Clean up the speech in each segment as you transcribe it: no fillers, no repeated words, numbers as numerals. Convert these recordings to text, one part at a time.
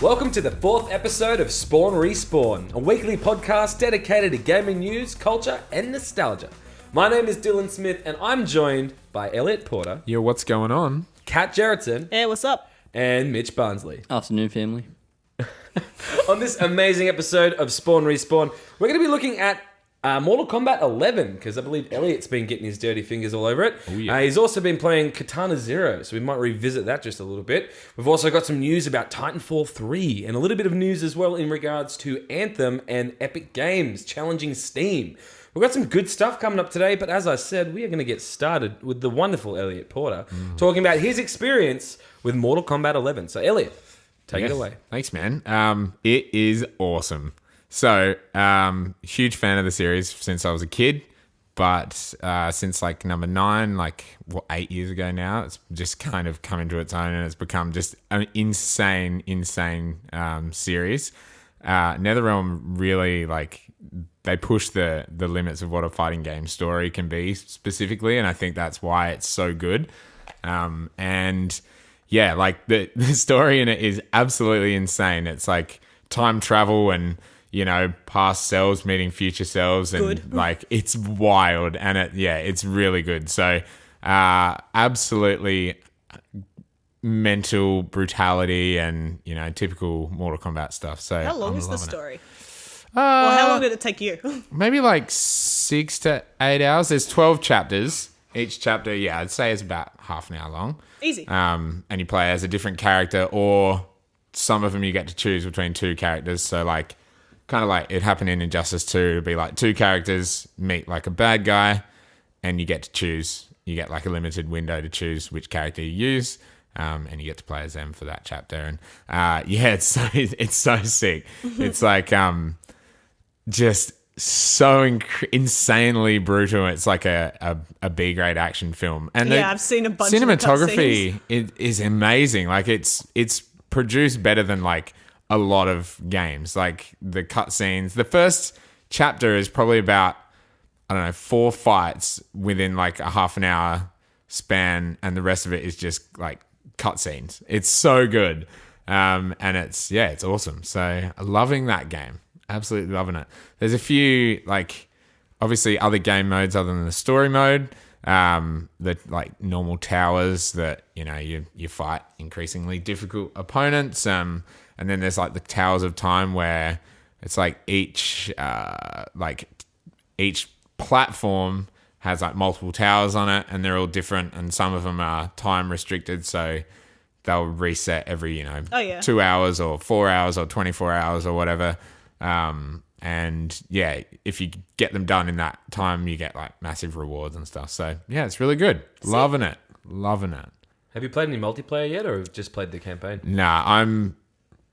Welcome to the fourth episode of Spawn Respawn, a weekly podcast dedicated to gaming news, culture, and nostalgia. My name is Dylan Smith, and I'm joined by Elliot Porter. Yo, what's going on? Kat Gerritsen. Hey, what's up? And Mitch Barnsley. Afternoon, family. On this amazing episode of Spawn Respawn, we're going to be looking at Mortal Kombat 11, because I believe Elliot's been getting his dirty fingers all over it. Oh, yeah. He's also been playing Katana Zero, so we might revisit that just a little bit. We've also got some news about Titanfall 3, and a little bit of news as well in regards to Anthem and Epic Games challenging Steam. We've got some good stuff coming up today, but as I said, we are going to get started with the wonderful Elliot Porter, talking about his experience with Mortal Kombat 11. So, Elliot, take it away. Thanks, man. It is awesome. So, huge fan of the series since I was a kid, but since like number 9, 8 years ago now, it's just kind of come into its own and it's become just an insane series. Netherrealm really they push the limits of what a fighting game story can be specifically, and I think that's why it's so good. And yeah, the story in it is absolutely insane. It's like time travel and past selves meeting future selves, and it's wild, and it's really good. So, absolutely mental brutality and typical Mortal Kombat stuff. So, How long I'm is the loving it. story? Or how long did it take you? Maybe 6 to 8 hours. There's 12 chapters. Each chapter, I'd say is about half an hour long. Easy. And you play as a different character, or some of them you get to choose between two characters. So kind of like it happened in Injustice 2, it'd be two characters meet a bad guy, and you get to choose. You get a limited window to choose which character you use, and you get to play as them for that chapter. And it's so sick. It's just so insanely brutal. It's like a B grade action film, and I've seen a bunch cinematography of cutscenes. is amazing. It's produced better than a lot of games. The cutscenes, the first chapter is probably about 4 fights within a half an hour span, and the rest of it is just cutscenes. It's so good, and it's awesome. So loving that game. Absolutely loving it. There's a few obviously other game modes other than the story mode. The normal towers that you fight increasingly difficult opponents. And then there's the towers of time where it's each platform has multiple towers on it, and they're all different, and some of them are time restricted, so they'll reset every 2 hours or 4 hours or 24 hours or whatever. And if you get them done in that time, you get massive rewards and stuff. So it's really good. Loving it. Have you played any multiplayer yet, or have just played the campaign? Nah, I'm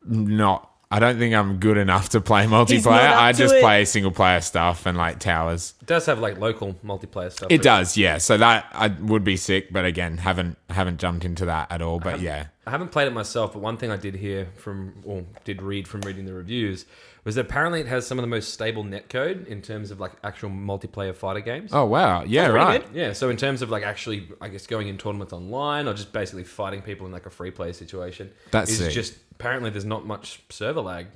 not. I don't think I'm good enough to play He's not multiplayer. up I to just it. play single player stuff and towers. It does have local multiplayer stuff. It does, yeah. So that I would be sick, but again, haven't jumped into that at all. But I haven't played it myself, but one thing I did hear did read from reading the reviews was that apparently it has some of the most stable netcode in terms of actual multiplayer fighter games. Oh wow, yeah, right. good. Yeah, so in terms of actually, I guess, going in tournaments online or just basically fighting people in a free play situation, That's is sick. just apparently there's not much server lag,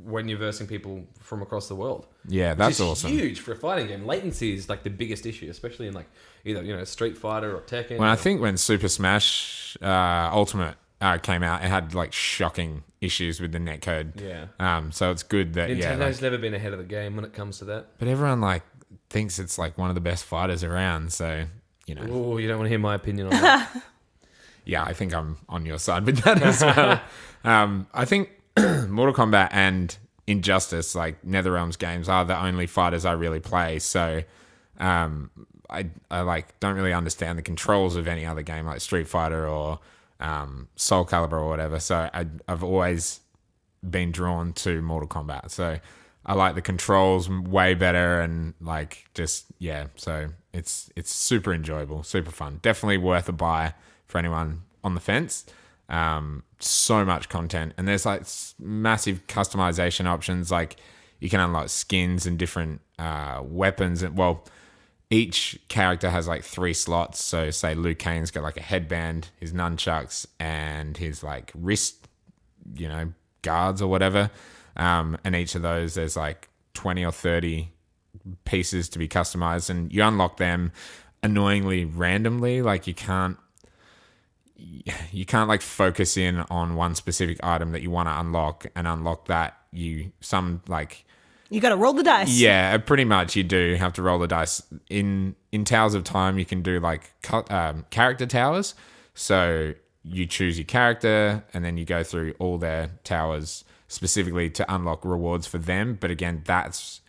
when you're versing people from across the world. Yeah, Which that's is awesome. huge for a fighting game. Latency is the biggest issue, especially in either Street Fighter or Tekken. When I think when Super Smash Ultimate came out, it had shocking issues with the netcode. Yeah. So it's good that Nintendo's never been ahead of the game when it comes to that. but everyone thinks it's one of the best fighters around. So Oh, you don't want to hear my opinion on that. yeah, I think I'm on your side with that as well. I think Mortal Kombat and Injustice, NetherRealm's games, are the only fighters I really play. So I don't really understand the controls of any other game like Street Fighter or Soul Calibur or whatever. So I've always been drawn to Mortal Kombat. So I like the controls way better, and so it's super enjoyable, super fun. Definitely worth a buy for anyone on the fence. So much content, and there's massive customization options. You can unlock skins and different weapons, and each character has 3 slots. So say Liu Kang's got a headband, his nunchucks, and his wrist guards or whatever. And each of those, there's like 20 or 30 pieces to be customized, and you unlock them annoyingly randomly. Like you can't like focus in on one specific item that you want to unlock and unlock that. You got to roll the dice. Yeah, pretty much you do have to roll the dice. In Towers of Time, you can do like character towers. So you choose your character and then you go through all their towers specifically to unlock rewards for them. But again, that's,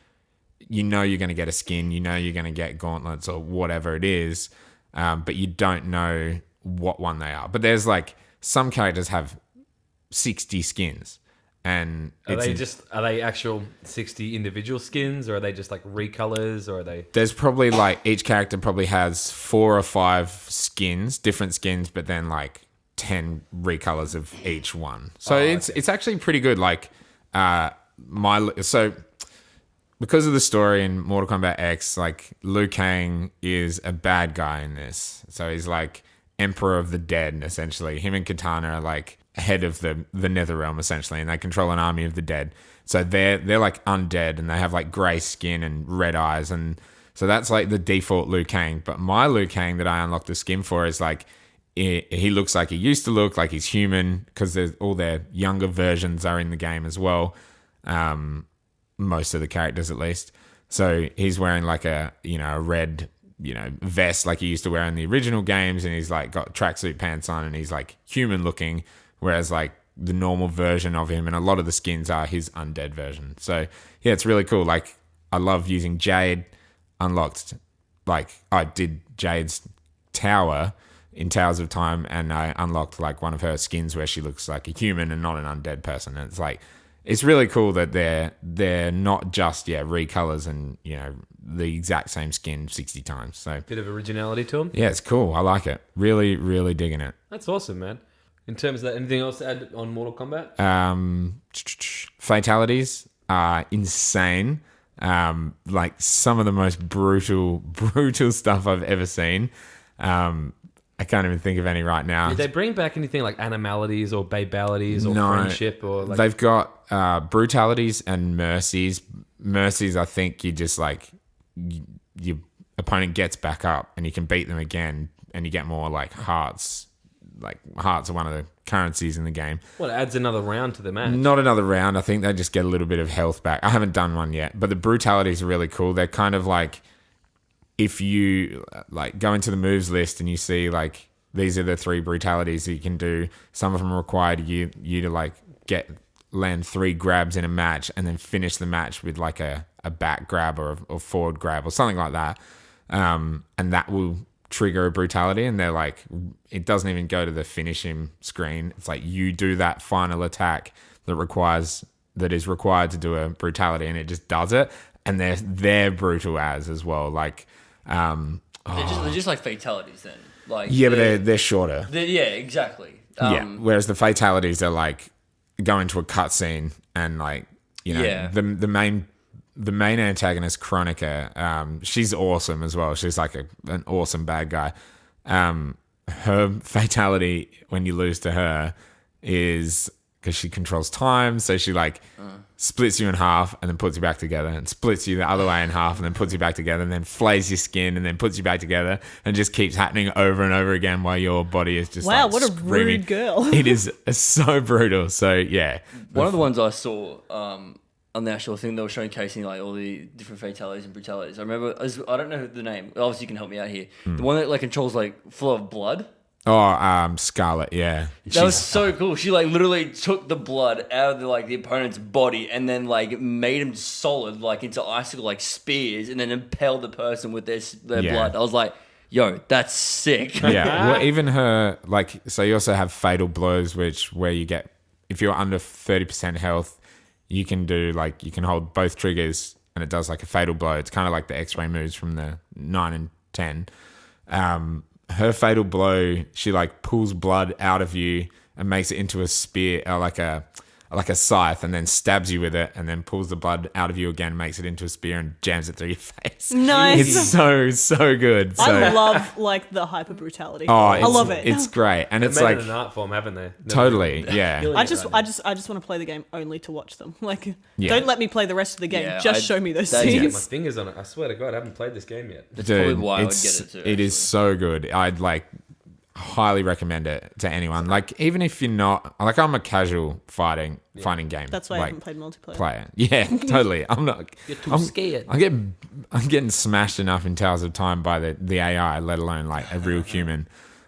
you're going to get a skin, you're going to get gauntlets or whatever it is, but you don't know what one they are. But there's like, some characters have 60 skins. And are they actual 60 individual skins, or are they just like recolors, or are they? There's probably like, each character probably has 4 or 5 skins, different skins, but then like 10 recolors of each one. So it's actually pretty good. Like so because of the story in Mortal Kombat X, like Liu Kang is a bad guy in this. So he's like Emperor of the Dead, essentially. Him and Katana are like head of the Netherrealm, essentially, and they control an army of the dead. So they're like undead, and they have like grey skin and red eyes, and so that's like the default Liu Kang. But my Liu Kang that I unlocked the skin for is like, he looks like he used to look, like he's human, because all their younger versions are in the game as well. Most of the characters, at least. So he's wearing like a red vest like he used to wear in the original games, and he's like got tracksuit pants on, and he's like human looking. Whereas like the normal version of him and a lot of the skins are his undead version. So yeah, it's really cool. Like I love using Jade. Unlocked, like I did Jade's tower in Towers of Time, and I unlocked like one of her skins where she looks like a human and not an undead person. And it's like, it's really cool that they're not just recolors and the exact same skin 60 times. So bit of originality to them. Yeah, it's cool. I like it. Really, really digging it. That's awesome, man. In terms of that, anything else to add on Mortal Kombat? Fatalities are insane. Like some of the most brutal stuff I've ever seen. I can't even think of any right now. Did they bring back anything like animalities or babalities or friendship or like? They've got brutalities and mercies. Mercies, I think you just like your opponent gets back up and you can beat them again, and you get more like hearts. Like hearts are one of the currencies in the game. Well, it adds another round to the match. Not another round. I think they just get a little bit of health back. I haven't done one yet, but the brutalities are really cool. They're kind of like, if you like go into the moves list and you see like these are the 3 brutalities that you can do. Some of them require you to like land 3 grabs in a match and then finish the match with like a back grab or forward grab or something like that. And that will trigger a brutality, and they're like, it doesn't even go to the finish him screen. It's like you do that final attack that is required to do a brutality, and it just does it. And they're brutal as well. Like they're just like fatalities then. Like but they're shorter. Yeah, exactly. Whereas the fatalities are like go into a cutscene and like the main antagonist, Chronica, she's awesome as well. She's like an awesome bad guy. Her fatality when you lose to her is because she controls time, so she like splits you in half and then puts you back together, and splits you the other way in half and then puts you back together, and then flays your skin and then puts you back together, and just keeps happening over and over again while your body is just wow, like what screaming. a rude girl. It is so brutal. So yeah, one of the ones I saw on the actual thing, they were showcasing like all the different fatalities and brutalities. I remember, I don't know the name. Obviously, you can help me out here. The one that like controls like full of blood. Oh, Scarlet, yeah. That was so cool. She like literally took the blood out of the opponent's body and then like made him solid, like into icicle like spears, and then impaled the person with their blood. I was like, yo, that's sick. Yeah. Well, even her, like, so you also have fatal blows, where you get, if you're under 30% health, you can do like, you can hold both triggers and it does like a fatal blow. It's kind of like the X-ray moves from the 9 and 10. Her fatal blow, she like pulls blood out of you and makes it into a spear, or like a like a scythe and then stabs you with it and then pulls the blood out of you again, makes it into a spear and jams it through your face. Nice. It's so good. So, I love like the hyper brutality. I love it. It's great. And it's They've made like it an art form, haven't they? totally, yeah. Killing I it just right now. want to play the game only to watch them. Like, Yeah. don't let me play the rest of the game. Yeah, Just show me those that- Get my scenes. fingers on it. I swear to God, I haven't played this game yet. That's probably Dude, why I would it's- get it too. It is so good. I'd like highly recommend it to anyone. Like even if you're not like I'm a casual fighting game. That's why I like, haven't played multiplayer. player. Yeah, totally. I'm not. You're too I'm scared. I'm getting smashed enough in Tales of Time by the AI, let alone like a real human.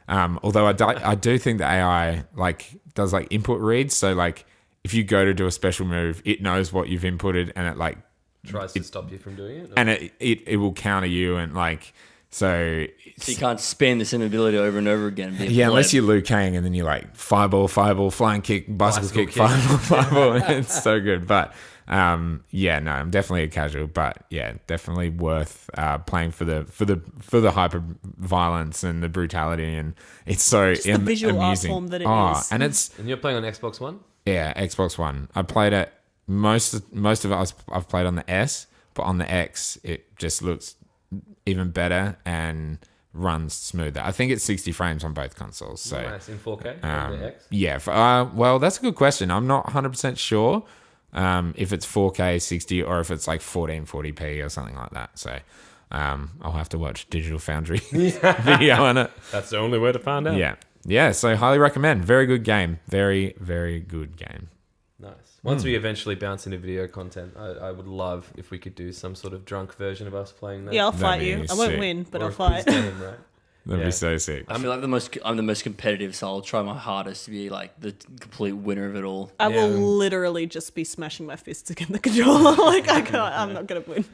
Although I do think the AI like does like input reads. So like if you go to do a special move, it knows what you've inputted and it like Tries to stop you from doing it. and it will counter you and like so. So you can't spam the same ability over and over again. Yeah, unless you're Liu Kang and then you're like fireball, flying kick, bicycle kick, fireball. It's so good. But yeah, no, I'm definitely a casual, but yeah, definitely worth playing for the hyper violence and the brutality, and it's so Just the visual art amusing. form that it is. And it's And you're playing on Xbox One? yeah, Xbox One. I played it most of it. I've played on the S, but on the X, it just looks even better and runs smoother. I think it's 60 frames on both consoles. So Nice, in 4K on the X? yeah, well, that's a good question. I'm not 100% sure if it's 4K 60 or if it's like 1440p or something like that. So I'll have to watch Digital Foundry video on it. That's the only way to find out. Yeah. So highly recommend. Very good game. Very, very good game. Nice. Once we eventually bounce into video content, I would love if we could do some sort of drunk version of us playing that. Yeah, I'll That'd fight be you. I won't sick. win, but Or I'll a quiz fight. game, right? That'd Yeah. be so sick. I feel like I'm the most competitive, so I'll try my hardest to be like the complete winner of it all. I will Yeah. literally just be smashing my fists against the controller. Like I can't. I'm not gonna win.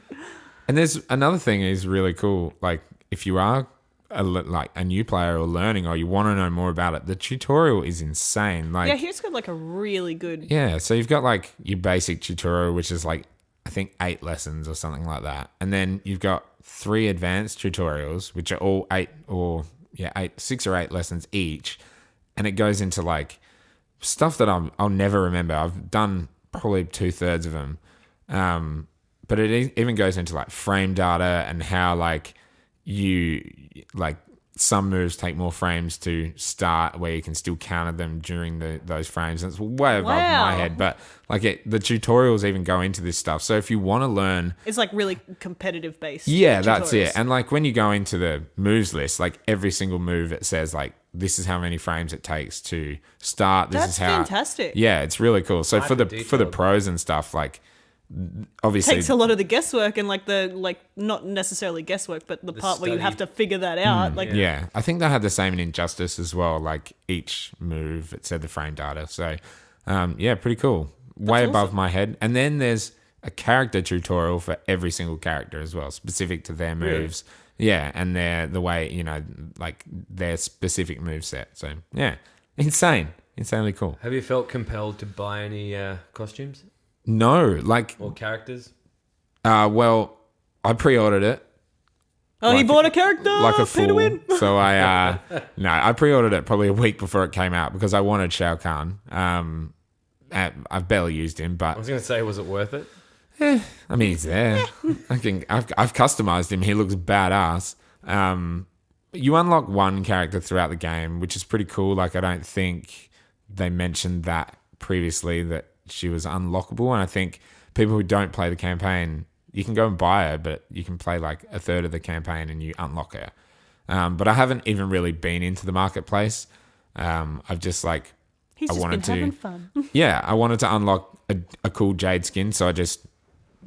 And there's another thing is really cool. Like if you are a new player or learning or you want to know more about it, the tutorial is insane. Like Yeah, here's got like a really good. yeah, so you've got like your basic tutorial, which is like I think 8 lessons or something like that, and then you've got 3 advanced tutorials, which are all 6 or 8 lessons each, and it goes into like stuff that I'll never remember. I've done probably 2/3 of them, but it even goes into like frame data and how like you like some moves take more frames to start where you can still counter them during those frames. And it's way above my head, but like the tutorials even go into this stuff. So if you want to learn, It's like really competitive based. yeah, that's tutorials. it. And like when you go into the moves list, like every single move it says like this is how many frames it takes to start. This That's is how fantastic. Yeah, it's really cool. So for the Hyper-detailed. pros and stuff, like obviously Takes a lot of the guesswork and like the not necessarily guesswork, but the part where you study. have to figure that out. Like yeah, I think they had the same in Injustice as well. Like each move, it said the frame data. So, yeah, pretty cool. Way above my head. And then there's a character tutorial for every single character as well, specific to their moves. Yeah, and the way like their specific move set. So yeah, insanely cool. Have you felt compelled to buy any costumes No, like, or characters? well, I pre-ordered it. oh, he Like- bought a character Like a pay to fool. win. So I pre-ordered it probably a week before it came out because I wanted Shao Kahn. I've barely used him, I but was going to say, was it worth it? I mean, he's there. I've customized him. He looks badass. You unlock one character throughout the game, which is pretty cool. Like, I don't think they mentioned that previously, that she was unlockable. And I think people who don't play the campaign, you can go and buy her, but you can play like a third of the campaign and you unlock her. But I haven't even really been into the marketplace. I've just like, He's I just been wanted to- having fun. yeah, I wanted to unlock a cool Jade skin, so I just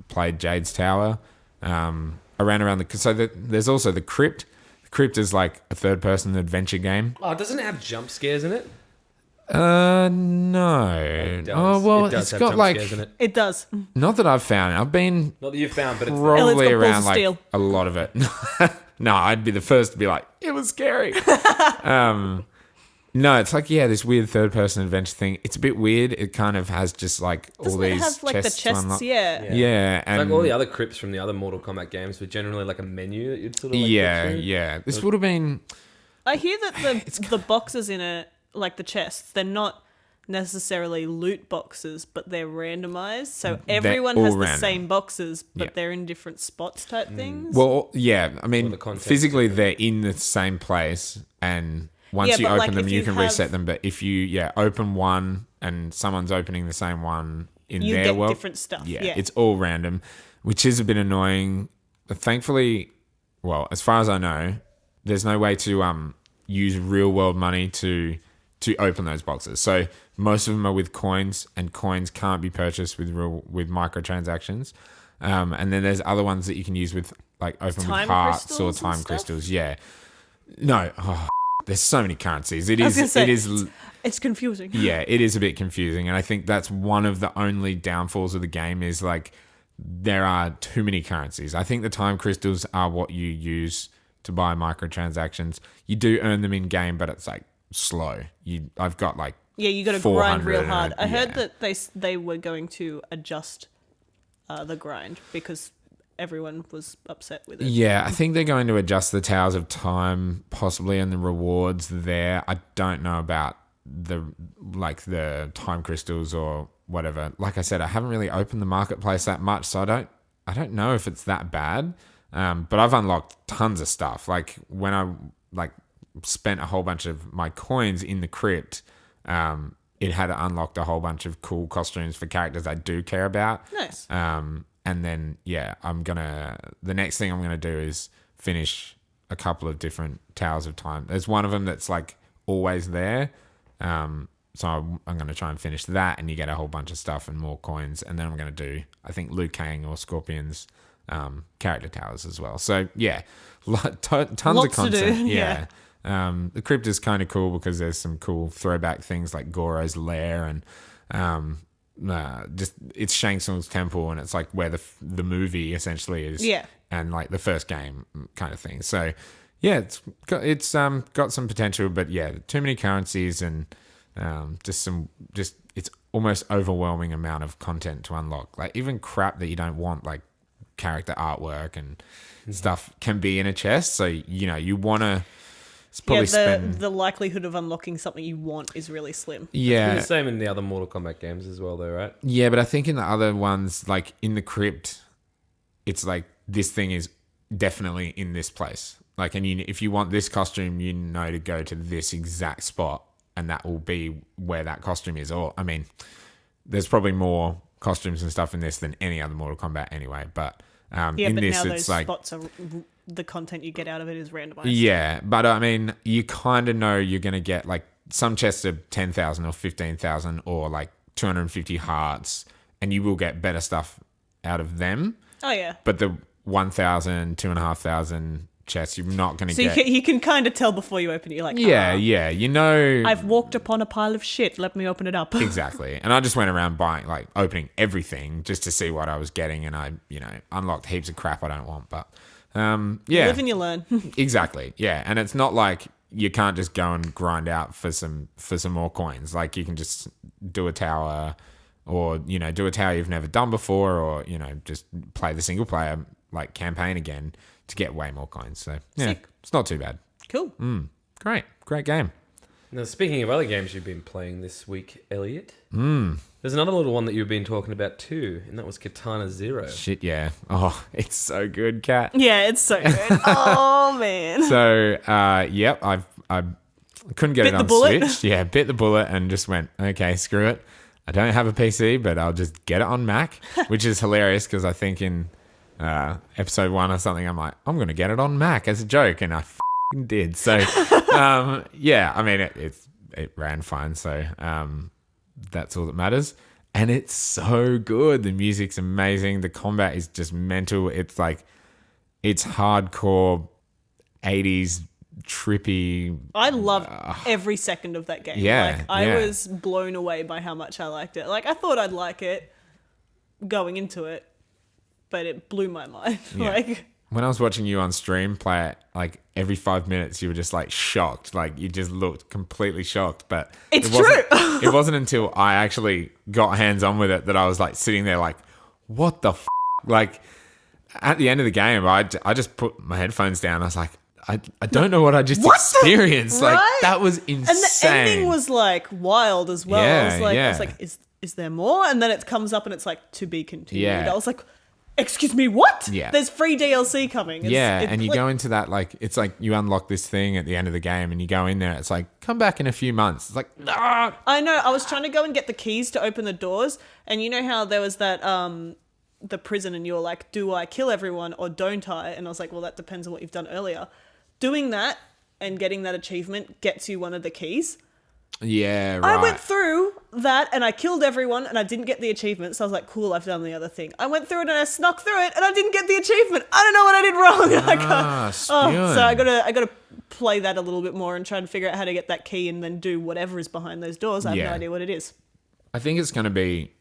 played Jade's Tower. I ran around there's also the Crypt. The Crypt is like a third-person adventure game. Oh, doesn't it have jump scares in it? No. It does. Oh well, It does it's have got jump like scares in it. It does. not that I've found. I've been Not that you've found, but it's Elliot's probably got balls around of like steel. a lot of it. No, I'd be the first to be like, it was scary. No, it's like, yeah, this weird third-person adventure thing. It's a bit weird. It kind of has just like all Doesn't it these have like the chests to chests? unlock. Yeah. Yeah, and like all the other crypts from the other Mortal Kombat games were generally like a menu that you'd sort of like yeah, go through. yeah. This would have been I hear that the boxes in it, like the chests, they're not necessarily loot boxes, but they're randomized. So everyone has the random. same boxes, but Yeah. they're in different spots type things. Well, yeah. I mean, the context physically they're in the same place, and once Yeah, you but, open like, them, if you you can have- reset them. But if you open one and someone's opening the same one in You their get world, different stuff, yeah. it's all random, which is a bit annoying. But thankfully, well, as far as I know, there's no way to use real world money to open those boxes. So most of them are with coins, and coins can't be purchased with microtransactions. And then there's other ones that you can use with like open with Time hearts or crystals and time stuff? crystals. Yeah. No. There's so many currencies. It I was is. gonna say, It is. it's confusing. Yeah, it is a bit confusing, and I think that's one of the only downfalls of the game is like there are too many currencies. I think the time crystals are what you use to buy microtransactions. You do earn them in game, but it's like slow. I've got like Yeah, you got to 400 grind real and hard. I heard yeah. that they were going to adjust the grind because everyone was upset with it. Yeah, I think they're going to adjust the Towers of Time possibly and the rewards there. I don't know about the time crystals or whatever. Like I said, I haven't really opened the marketplace that much, so I don't know if it's that bad. But I've unlocked tons of stuff. Like when I spent a whole bunch of my coins in the crypt, it had unlocked a whole bunch of cool costumes for characters I do care about. Nice. And then, the next thing I'm going to do is finish a couple of different Towers of Time. There's one of them that's like always there. So I'm going to try and finish that, and you get a whole bunch of stuff and more coins. And then I'm going to do, I think, Liu Kang or Scorpion's character towers as well. So yeah, tons Lots of content. to do, yeah. The crypt is kind of cool because there's some cool throwback things like Goro's lair and just it's Shang Tsung's temple, and it's like where the movie essentially is. Yeah. And like the first game kind of thing. So yeah, it's got some potential, but yeah, too many currencies and just it's almost overwhelming amount of content to unlock. Like even crap that you don't want, like character artwork and stuff, can be in a chest. So you want to. Probably the likelihood of unlocking something you want is really slim. Yeah. It's the same in the other Mortal Kombat games as well, though, right? Yeah, but I think in the other ones, like in the crypt, it's like this thing is definitely in this place. Like, and if you want this costume, to go to this exact spot, and that will be where that costume is. Or, I mean, there's probably more costumes and stuff in this than any other Mortal Kombat anyway. But in But this, now it's those like spots are the content you get out of it is randomized. yeah, but I mean, you kind of know you're going to get like some chests of 10,000 or 15,000 or like 250 hearts, and you will get better stuff out of them. Oh yeah. But the 1,000, 2,500 chests, you're not going to So get. you can kind of tell before you open it. You're like, Yeah, "Ah, yeah, I've walked upon a pile of shit. Let me open it up. Exactly. And I just went around opening everything just to see what I was getting, and I, unlocked heaps of crap I don't want. But yeah, Live and you learn. exactly. Yeah, and it's not like you can't just go and grind out for some more coins. Like you can just do a tower, or do a tower you've never done before, or just play the single player like campaign again to get way more coins. So yeah, Sick. it's not too bad. Cool. Great game. Now, speaking of other games you've been playing this week, Elliot, there's another little one that you've been talking about too, and that was Katana Zero. Shit, yeah. Oh, it's so good, Kat. Yeah, it's so good. Oh man. So, yep, I couldn't get Bit it the on bullet? Switch. Yeah, bit the bullet and just went, okay, screw it. I don't have a PC, but I'll just get it on Mac, which is hilarious because I think in episode 1 or something, I'm like, I'm going to get it on Mac as a joke, and I f***ing did. So, yeah, I mean, it ran fine, so that's all that matters. And it's so good. The music's amazing. The combat is just mental. It's like, it's hardcore 80s trippy. I loved every second of that game. Yeah, Like, I yeah. was blown away by how much I liked it. Like, I thought I'd like it going into it, but it blew my mind. Yeah. Like, When I was watching you on stream play it, like every 5 minutes, you were just like shocked. Like you just looked completely shocked. But It's it wasn't, true. It wasn't until I actually got hands on with it that I was like sitting there like, what the f-? Like at the end of the game, I just put my headphones down. I was like, I don't know what I just experienced. Like, Right? that was insane. And the ending was like wild as well. Yeah, I was like, is there more? And then it comes up and it's like, to be continued. Yeah. I was like, excuse me, what? Yeah. There's free DLC coming. And you go into that, like, it's like you unlock this thing at the end of the game and you go in there. It's like, come back in a few months. It's like, ah. I know. I was trying to go and get the keys to open the doors. And you know how there was that, the prison and you were like, do I kill everyone or don't I? And I was like, well, that depends on what you've done earlier. Doing that and getting that achievement gets you one of the keys. Yeah, right. I went through that and I killed everyone and I didn't get the achievement. So I was like, cool, I've done the other thing. I went through it and I snuck through it and I didn't get the achievement. I don't know what I did wrong. So I gotta play that a little bit more and try and figure out how to get that key and then do whatever is behind those doors. I have no idea what it is. I think it's going to be,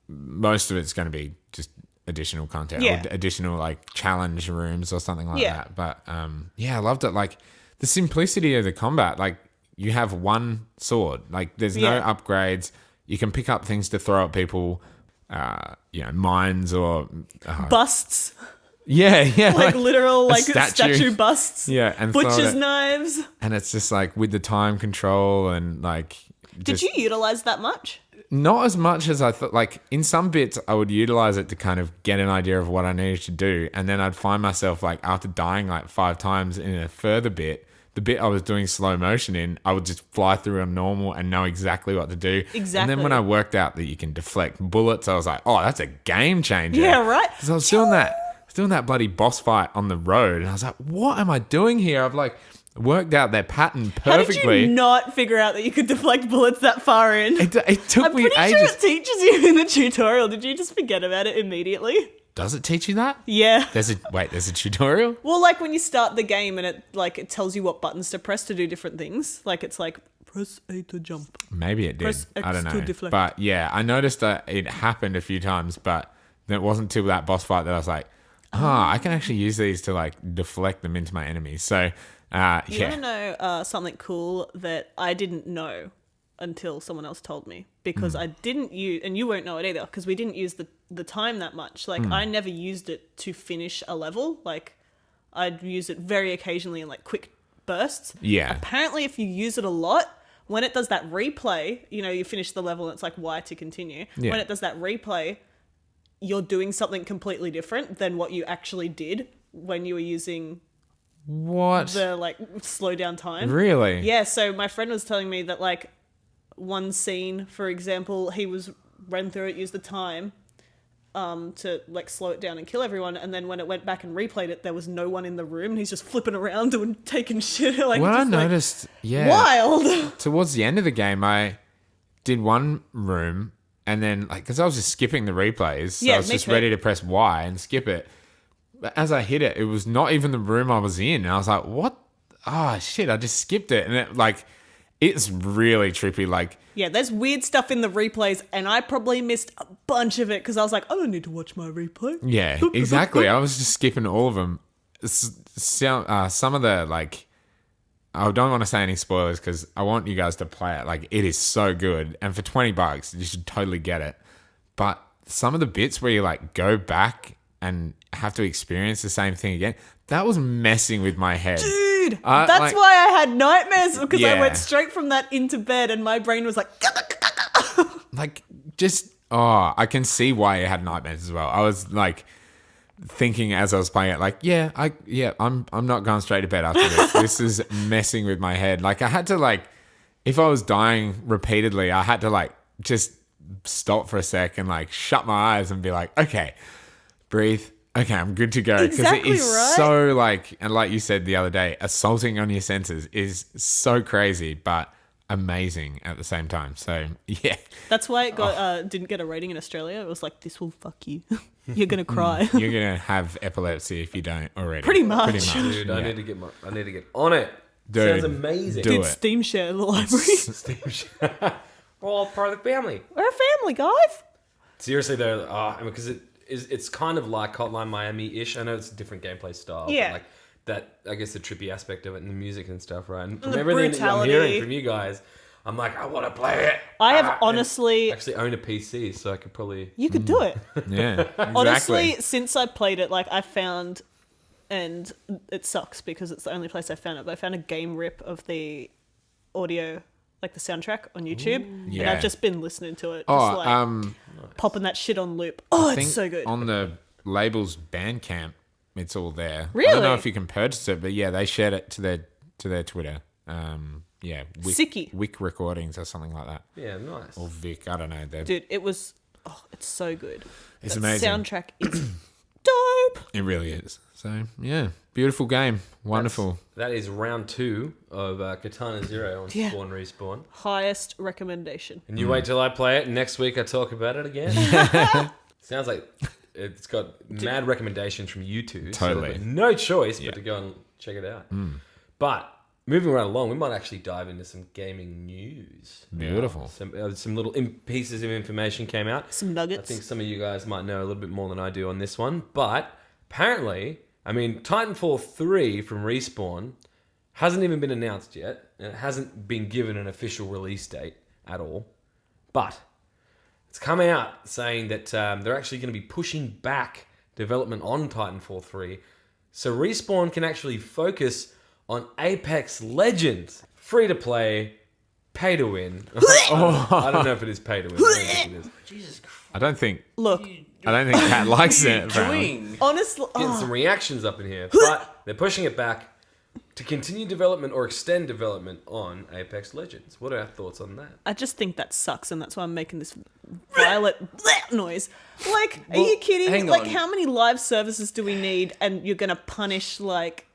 most of it's going to be just additional content or additional like challenge rooms or something like that. But I loved it. Like the simplicity of the combat, like you have one sword, like there's no upgrades. You can pick up things to throw at people, mines or busts. Yeah. Like literal like statue busts. Yeah. And butcher's knives. And it's just like with the time control and like. Did you utilize that much? Not as much as I thought. Like in some bits, I would utilize it to kind of get an idea of what I needed to do, and then I'd find myself like after dying like 5 times in a further bit, the bit I was doing slow motion in, I would just fly through on normal and know exactly what to do. Exactly. And then when I worked out that you can deflect bullets, I was like, oh, that's a game changer. Yeah, right. Because I was doing that bloody boss fight on the road, and I was like, what am I doing here? I've like worked out their pattern perfectly. How did you not figure out that you could deflect bullets that far in? It took me ages. I'm pretty sure it teaches you in the tutorial. Did you just forget about it immediately? Does it teach you that? Yeah. There's a tutorial? Well, like when you start the game and it tells you what buttons to press to do different things. Like it's like press A to jump. Maybe it did. Press X I don't to know. deflect. But yeah, I noticed that it happened a few times, but it wasn't until that boss fight that I was like, I can actually use these to like deflect them into my enemies. So You want to know something cool that I didn't know until someone else told me? Because I didn't use, and you won't know it either, because we didn't use the time that much. Like I never used it to finish a level. Like I'd use it very occasionally in like quick bursts. Yeah. Apparently if you use it a lot, when it does that replay, you finish the level and it's like Y to continue. Yeah. When it does that replay, you're doing something completely different than what you actually did when you were using what? the like slow down time. Really? Yeah, so my friend was telling me that like one scene, for example, he ran through it, used the time to like slow it down and kill everyone, and then when it went back and replayed it, there was no one in the room and he's just flipping around doing taking shit. Like Well, I just, like, noticed, wild. towards the end of the game, I did one room and then like, because I was just skipping the replays, so Yeah, I was me just too. ready to press Y and skip it. But as I hit it, it was not even the room I was in. And I was like, what? Oh, shit, I just skipped it. And it like, it's really trippy. Like, Yeah, there's weird stuff in the replays, and I probably missed a bunch of it because I was like, I don't need to watch my replay. yeah, exactly. I was just skipping all of them. Some of the, like, I don't want to say any spoilers because I want you guys to play it. Like, it is so good. And for $20, you should totally get it. But some of the bits where you, like, go back and have to experience the same thing again, that was messing with my head. Dude, that's why I had nightmares, because I Yeah. went straight from that into bed and my brain was like, Like, just, I can see why you had nightmares as well. I was, like, thinking as I was playing it, like, I'm not going straight to bed after this. This is messing with my head. Like, I had to, like, if I was dying repeatedly, I had to, like, just stop for a sec and, like, shut my eyes and be like, okay, breathe. Okay, I'm good to go. Because Exactly it is right. so, like, and like you said the other day, assaulting on your senses is so crazy, but amazing at the same time. So, yeah. that's why it got didn't get a rating in Australia. It was like, this will fuck you. You're going to cry. You're going to have epilepsy if you don't already. Pretty much. Dude, yeah. I need to get on it. Dude, Sounds amazing. do Dude, it. Steam share the library. We're all part of the family. We're a family, guys. Seriously though, because it's kind of like Hotline Miami-ish. I know it's a different gameplay style. Yeah. But like that, I guess the trippy aspect of it and the music and stuff, right? And from The everything that I'm brutality. hearing from you guys, I'm like, I want to play it. I have and honestly... I actually own a PC, so I could probably... You could do it. Yeah, exactly. Honestly, since I played it, like I found and it sucks because it's the only place I found it. But I found a game rip of the audio, like the soundtrack on YouTube, and Yeah. I've just been listening to it, just popping that shit on loop. Oh, I it's think so good. on the label's Bandcamp, it's all there. I Really? don't know if you can purchase it, but yeah, they shared it to their Twitter. Sicky. Wick Recordings or something like that. Yeah, nice. Or Vic, I don't know. Dude, it was. Oh, it's so good. It's That amazing. Soundtrack is dope. It really is. So yeah, beautiful game, wonderful. That is round 2 of Katana Zero on Yeah. Spawn Respawn. Highest recommendation. And you wait till I play it, and next week I talk about it again. Sounds like it's got mad recommendations from you two. Totally. So I've got no choice but to go and check it out. But moving right along, we might actually dive into some gaming news. Beautiful. Some little pieces of information came out. Some nuggets. I think some of you guys might know a little bit more than I do on this one. But apparently, Titanfall 3 from Respawn hasn't even been announced yet. And it hasn't been given an official release date at all. But it's come out saying that they're actually going to be pushing back development on Titanfall 3 so Respawn can actually focus on Apex Legends. Free to play, pay to win. I don't know if it is pay to win. I don't think it is. Jesus Christ. I don't think Look, Kat likes it. What bro. are you doing? honestly, Getting some reactions up in here, but they're pushing it back to continue development or extend development on Apex Legends. What are our thoughts on that? I just think that sucks, and that's why I'm making this violet noise. Like, are Well, you kidding? hang Like, on. how many live services do we need? And you're gonna punish like.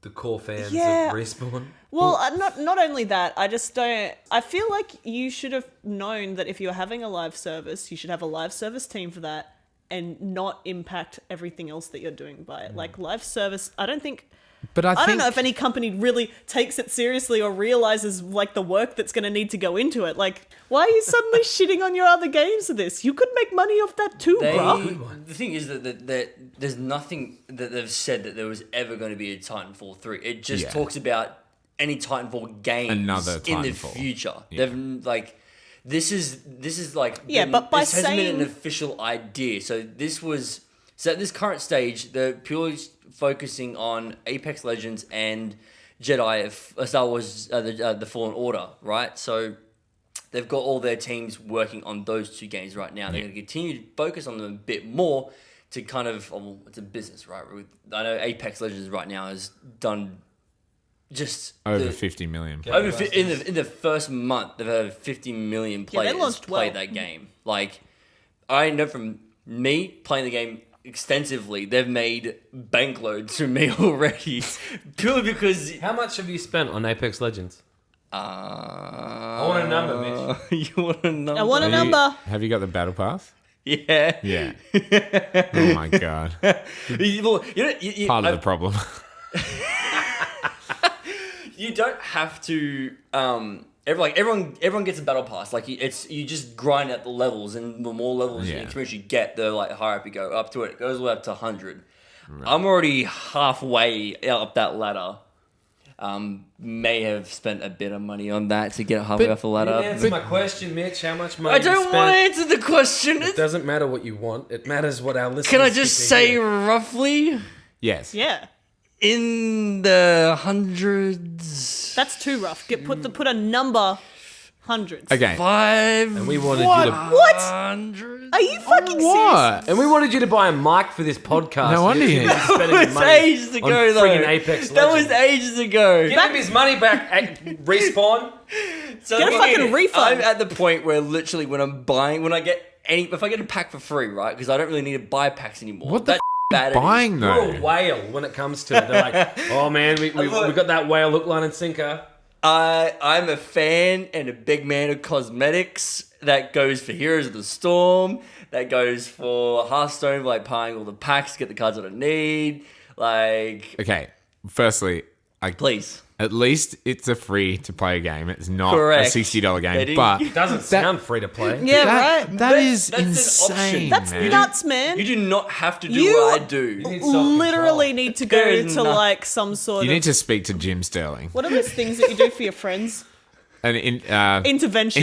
The core fans Yeah. of Respawn? Well, not only that, I just don't. I feel like you should have known that if you're having a live service, you should have a live service team for that, and not impact everything else that you're doing by it. Like live service, I don't think. But I don't think know if any company really takes it seriously or realizes like the work that's going to need to go into it. Like, why are you suddenly shitting on your other games for this? You could make money off that too, bro. The thing is that there's nothing that they've said that there was ever going to be a Titanfall 3. It just Yeah. talks about any Titanfall games Another in the Titanfall. future. Yeah. They've like this is like Yeah, but by this hasn't been saying- an official idea. So at this current stage, they're purely focusing on Apex Legends and Jedi Star Wars the Fallen Order, right? So they've got all their teams working on those two games right now. They're going to continue to focus on them a bit more to kind of it's a business, right? I know Apex Legends right now has done just over 50 million. in the first month they've had 50 million Yeah, they players launched play well. that game. Like I know from me playing the game extensively, they've made bankloads from me already, purely because How much have you spent on Apex Legends? I want a number, Mitch. You want a number? I want a number. Have you got the battle pass? Yeah. Yeah. Oh my god. Part of the problem. You don't have to. Everyone gets a battle pass. Like you just grind out the levels, and the more levels Yeah. in community you get, the like higher up you go up to it. It goes all the way up to 100. I'm already halfway up that ladder. May have spent a bit of money on that to get halfway off the ladder. Answer my question, Mitch. How much money I you don't spent? want to answer the question. It doesn't matter what you want. It matters what our listeners Can I just get to say hear. roughly Yes. Yeah, in the hundreds? that's too rough. Put a number. Hundreds. Okay. And we wanted you to. What? Hundreds. Are you fucking serious? What? And we wanted you to buy a mic for this podcast. No wonder You're you- spending That was money ages ago, on though. friggin' Apex That was Legends. ages ago. Give him his money back at Respawn. So Get a fucking refund. I'm at the point where literally when I get if I get a pack for free, right? Because I don't really need to buy packs anymore. What the That's bad. buying You're a though? whale when it comes to it. They're like, oh man, we got that whale hook, line, and sinker. I'm a fan and a big man of cosmetics. That goes for Heroes of the Storm. That goes for Hearthstone, like buying all the packs, get the cards that I need. Like, Okay. Firstly, please. at least it's a free to play game. It's not Correct. a $60 game. It is- But It doesn't sound free to play. Yeah, that, right. that is That's an insane. option. That's man. nuts, man. You do not have to do You- what I do. need self-control. Literally need to There go is to no- like some sort You of. need to speak to Jim Sterling. What are those things that you do for your friends? Intervention.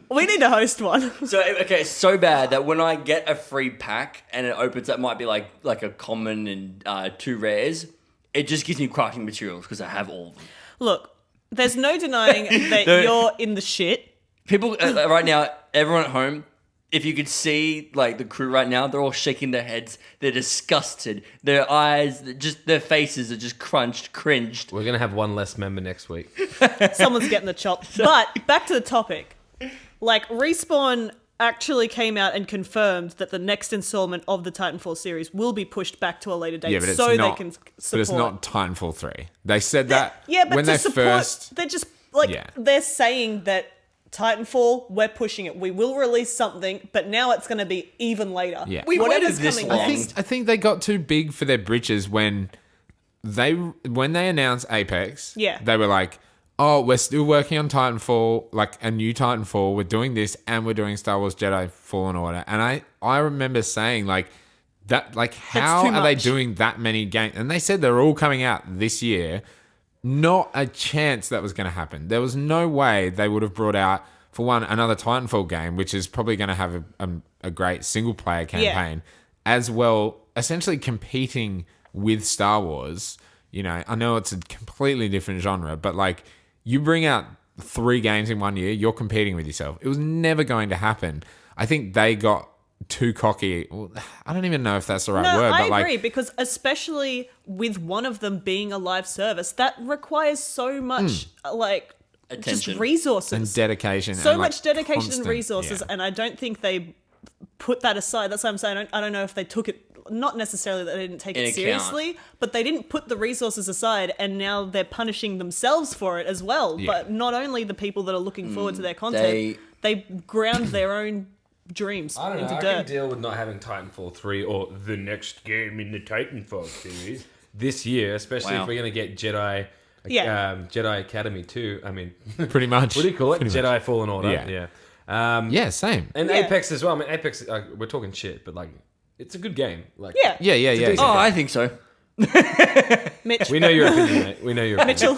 We need to host one. So okay, it's so bad that when I get a free pack and it opens up, might be like a common and 2 rares, it just gives me crafting materials because I have all of them. Look, there's no denying that you're in the shit. People right now, everyone at home, if you could see like the crew right now, they're all shaking their heads. They're disgusted. Their eyes, their faces are just cringed. We're gonna have one less member next week. Someone's getting the chop. But back to the topic. Like, Respawn actually came out and confirmed that the next installment of the Titanfall series will be pushed back to a later date, but it's so not, they can support. But it's not Titanfall 3. They said that Yeah, but when to they support, first. they're just like Yeah. they're saying that Titanfall, we're pushing it. We will release something, but now it's going to be even later. Yeah. We Whatever's waited this coming long. next. I think they got too big for their britches when they announced Apex. Yeah. They were like, "Oh, we're still working on Titanfall, like a new Titanfall. We're doing this, and we're doing Star Wars Jedi Fallen Order." And I remember saying like that, like how too are they much. doing that many games? And they said they're all coming out this year. Not a chance that was going to happen. There was no way they would have brought out, for one, another Titanfall game, which is probably going to have a great single-player campaign, as well, essentially competing with Star Wars. You know, I know it's a completely different genre, but, like, you bring out 3 games in one year, you're competing with yourself. It was never going to happen. I think they got too cocky. Well, I don't even know if that's the right word. I but agree, like, because especially with one of them being a live service, that requires so much, like, Attention. just resources. and dedication. So and, like, much dedication constant- and resources, yeah. and I don't think they put that aside. That's what I'm saying. I don't know if they took it, not necessarily that they didn't take In it account. seriously, but they didn't put the resources aside, and now they're punishing themselves for it as well. Yeah. But not only the people that are looking forward to their content, they ground their own dreams I don't know. into I can dirt. deal with not having Titanfall 3 or the next game in the Titanfall series this year, especially Wow. if we're going to get Jedi Jedi Academy 2. I mean, Pretty much. what do you call it? Pretty much. Jedi Fallen Order. Yeah. Yeah. Yeah, same. And Yeah. Apex as well. I mean, Apex, we're talking shit, but like, it's a good game. Like, Yeah. Yeah. decent Oh, I think so. Mitch. we know your opinion, mate. We know your opinion. Mitchell.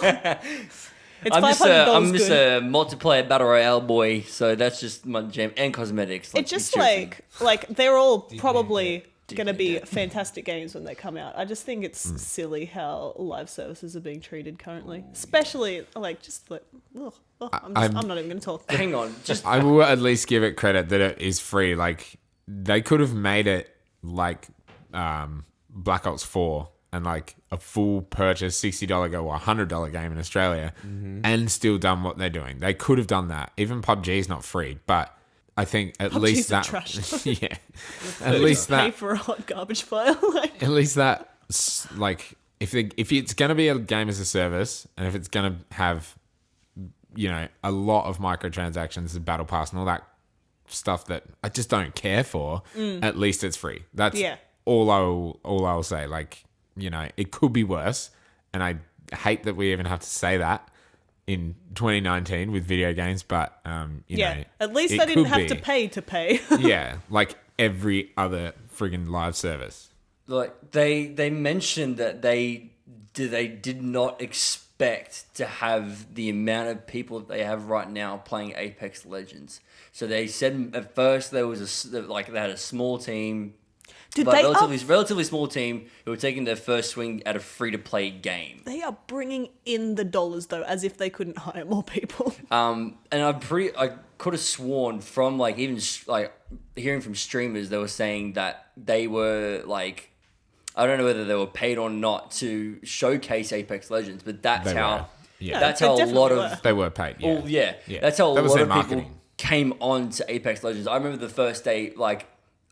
It's I'm just $500 a good. multiplayer battle royale boy, so that's just my jam. And cosmetics. It's just seriously. like they're all probably going to be fantastic games when they come out. I just think it's silly how live services are being treated currently, especially like just like ugh, I'm not even going to talk. Hang on, just I will at least give it credit that it is free. Like, they could have made it like Black Ops 4 and like a full purchase $60 go or $100 game in Australia and still done what they're doing. They could have done that. Even PUBG is not free, but I think at PUBG's least a that trash. yeah, at least Pay that for a hot garbage file. Like, at least that like if it's going to be a game as a service and if it's going to have, you know, a lot of microtransactions, the battle pass and all that stuff that I just don't care for, at least it's free. That's Yeah. all I'll say. Like, you know, it could be worse, and I hate that we even have to say that in 2019 with video games, but you know, at least it they didn't could have be. to pay. Yeah, like every other friggin' live service. like they mentioned that they did not expect to have the amount of people that they have right now playing Apex Legends. So they said at first there was they had a small team. Did Like they relatively small team who were taking their first swing at a free-to-play game. They are bringing in the dollars though, as if they couldn't hire more people. And I could have sworn from like even like hearing from streamers, they were saying that they were like, I don't know whether they were paid or not to showcase Apex Legends, but that's They how were. Yeah. that's They how a lot definitely of were. They were paid. Yeah. well, yeah, Yeah. that's how a That was lot their of people marketing. came on to Apex Legends. I remember the first day, like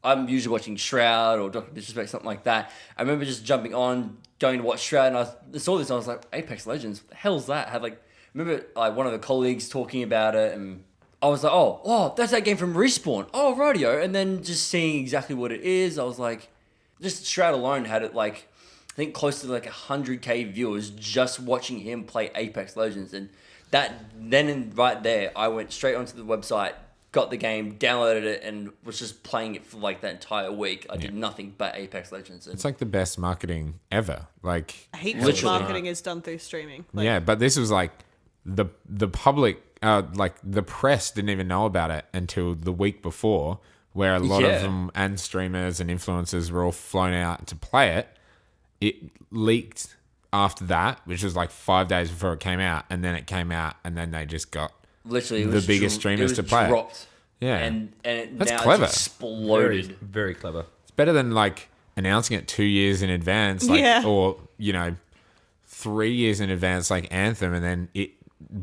I'm usually watching Shroud or Dr. Disrespect, something like that. I remember just jumping on, going to watch Shroud, and I saw this and I was like, Apex Legends, what the hell's that? I had like, remember like one of the colleagues talking about it, and I was like, oh, that's that game from Respawn. Oh, radio. And then just seeing exactly what it is, I was like, just Shroud alone had it like, I think close to like 100K viewers just watching him play Apex Legends. And that then and right there, I went straight onto the website, got the game, downloaded it, and was just playing it for like that entire week. I did nothing but Apex Legends. And It's like the best marketing ever. Like, Heaps of Literally. marketing is done through streaming. Like, yeah, but this was like the public, like the press, didn't even know about it until the week before, where a lot of them and streamers and influencers were all flown out to play it. It leaked after that, which was like 5 days before it came out, and then it came out, and then they just got literally the biggest streamers to play dropped. it. Yeah, and that's now clever. It's exploded. Very, very clever. It's better than like announcing it 2 years in advance, or 3 years in advance, like Anthem, and then it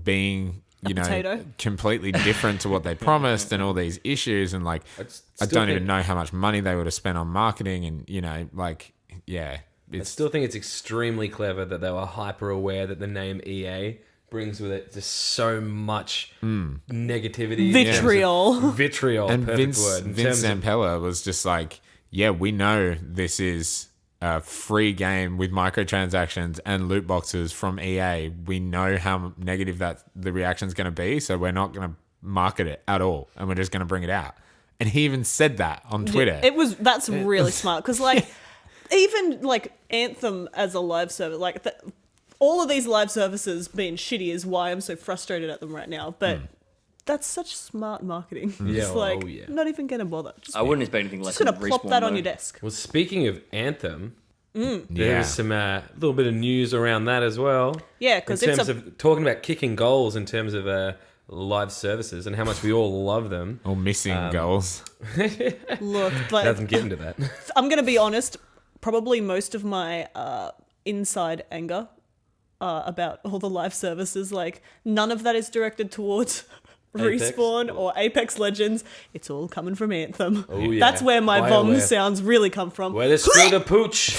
being potato. completely different to what they promised, and all these issues, and like I don't even know how much money they would have spent on marketing, and I still think it's extremely clever that they were hyper aware that the name EA brings with it just so much negativity, vitriol. And Perfect Vince word. Zampella was just like, yeah, we know this is a free game with microtransactions and loot boxes from EA. We know how negative that the reaction's going to be, so we're not going to market it at all, and we're just going to bring it out. And he even said that on Twitter. That's really smart, because like even like Anthem as a live service, like all of these live services being shitty is why I'm so frustrated at them right now. But that's such smart marketing. Just not even gonna bother. I wouldn't expect anything less. Just gonna plop that on your desk. Well, speaking of Anthem, there's some little bit of news around that as well. Yeah, because in terms of talking about kicking goals in terms of live services and how much we all love them. Or missing goals. Look, like, Doesn't get into that. I'm gonna be honest. Probably most of my inside anger about all the live services, like none of that is directed towards Respawn or Apex Legends. It's all coming from Anthem. Oh, yeah. That's where my BioWare. vom sounds really come from. Where there's still the pooch.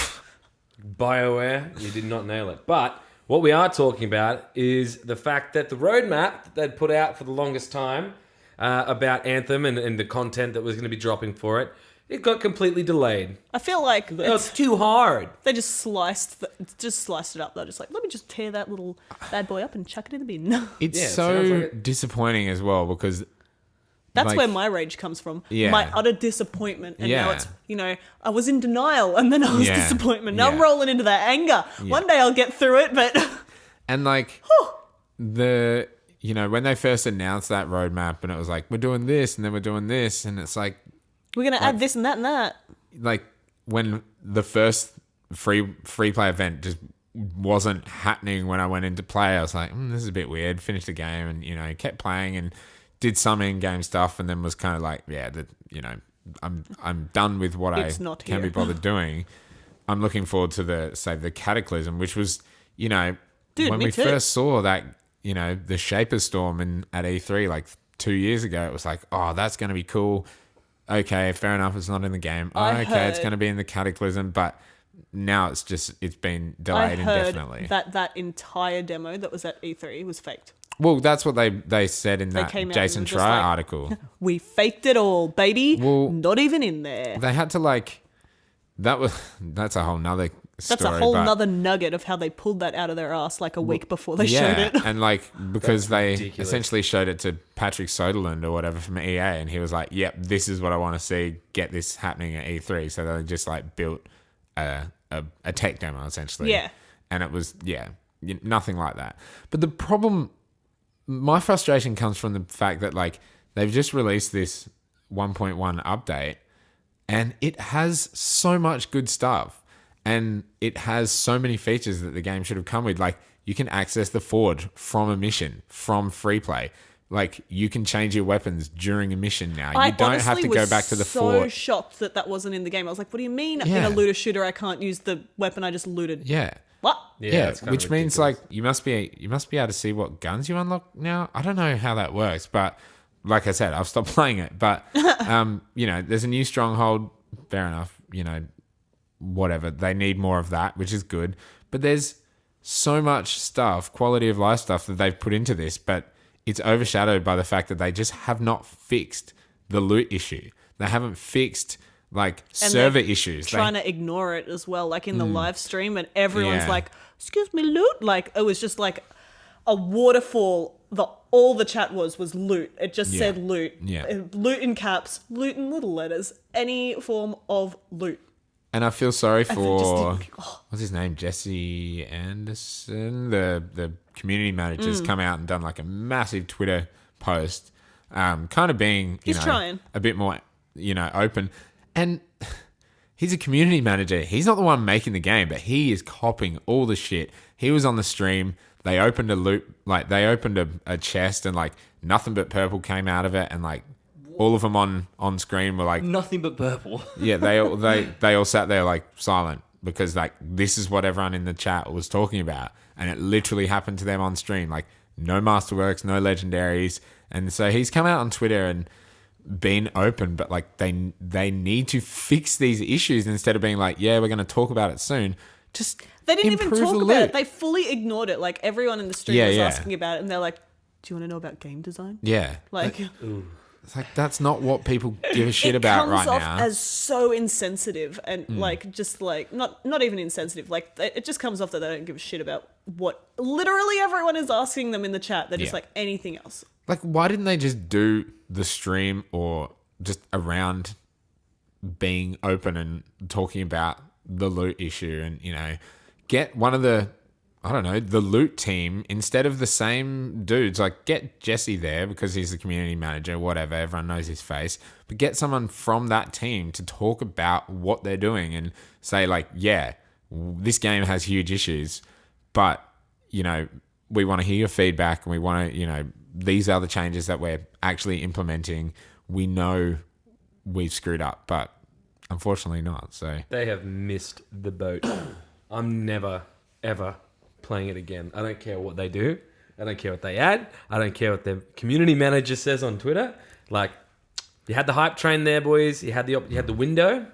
BioWare, you did not nail it. But what we are talking about is the fact that the roadmap that they'd put out for the longest time about Anthem and the content that was going to be dropping for it, it got completely delayed. I feel like It's too hard. they just sliced it up. They're just like, let me just tear that little bad boy up and chuck it in the bin. It's Yeah, it so sounds like it. disappointing as well, because That's like, where my rage comes from. Yeah. My utter disappointment. And now Yeah. it's, I was in denial and then I was Yeah. disappointment. Now I'm Yeah. rolling into that anger. One day I'll get through it, but and like when they first announced that roadmap, and it was like, we're doing this and then we're doing this, and it's like we're going to add this and that and that. like when the first free play event just wasn't happening when I went into play, I was like, this is a bit weird. Finished the game and kept playing and did some in-game stuff, and then was kind of like, I'm done with what It's I not can be here. bothered doing. I'm looking forward to the Cataclysm, which was when me we too. first saw that the Shaper Storm at E3 like 2 years ago. It was like, oh, that's going to be cool. Okay, fair enough. It's not in the game. I It's heard- going to be in the Cataclysm, but now it's been I delayed heard indefinitely. that entire demo that was at E3 was faked. Well, that's what they said in that came out Jason and were just Schreier like- article. We faked it all, baby. Well- Not even in there. They had to that's a whole nother story. That's a whole but- nother nugget of how they pulled that out of their ass like a week before they showed it. And because they ridiculous. essentially showed it to Patrick Soderlund or whatever from EA, and he was like, yep, this is what I want to see, get this happening at E3. So they just built a tech demo essentially. Yeah. And it was, nothing like that. But the problem, my frustration comes from the fact that they've just released this 1.1 update, and it has so much good stuff. And it has so many features that the game should have come with. You can access the Ford from a mission, from free play. You can change your weapons during a mission now. I You don't have honestly to go was back to the so fort. shocked that wasn't in the game. I was like, what do you mean in Yeah. a looter shooter I can't use the weapon I just looted? Yeah. What? Yeah, it's kinda which means ridiculous. you must be able to see what guns you unlock now. I don't know how that works, but like I said, I've stopped playing it. But there's a new stronghold. Fair enough. Whatever. They need more of that, which is good. But there's so much stuff, quality of life stuff that they've put into this, but it's overshadowed by the fact that they just have not fixed the loot issue. They haven't fixed server issues. Trying to ignore it as well, in the live stream, and everyone's Yeah. like, excuse me, loot? It was just a waterfall. All the chat was loot. It just said loot. Yeah. Loot in caps, loot in little letters, any form of loot. And I feel sorry for just didn't- what's his name, Jesse Anderson, the community manager's come out and done like a massive Twitter post, kind of being He's trying. a bit more open. And he's a community manager. He's not the one making the game, but he is copping all the shit. He was on the stream. They opened a loot, like they opened a chest, and like nothing but purple came out of it, and like all of them on screen were like Nothing but purple. yeah, they all sat there like silent because like this is what everyone in the chat was talking about, and it literally happened to them on stream. Like no masterworks, no legendaries, and so he's come out on Twitter and been open, but like they need to fix these issues instead of being like, yeah, we're going to talk about it soon. Just They didn't even improve talk the about loot. it. They fully ignored it. Like everyone in the stream Yeah, was yeah. asking about it, and they're like, "Do you want to know about game design?" Yeah, Like, it's like that's not what people give a shit it about comes right off now. as so insensitive and like just like not even insensitive. Like it just comes off that they don't give a shit about what literally everyone is asking them in the chat. They're just Yeah. like anything else. Like, why didn't they just do the stream or just around being open and talking about the loot issue and, get one of the, I don't know, the loot team instead of the same dudes. Like, get Jesse there because he's the community manager, whatever. Everyone knows his face. But get someone from that team to talk about what they're doing and say, like, yeah, this game has huge issues, but, we want to hear your feedback and we want to, these are the changes that we're actually implementing. We know we've screwed up, but unfortunately not. So They have missed the boat. I'm never, ever playing it again. I don't care what they do. I don't care what they add. I don't care what their community manager says on Twitter. Like, you had the hype train there, boys. You had the window,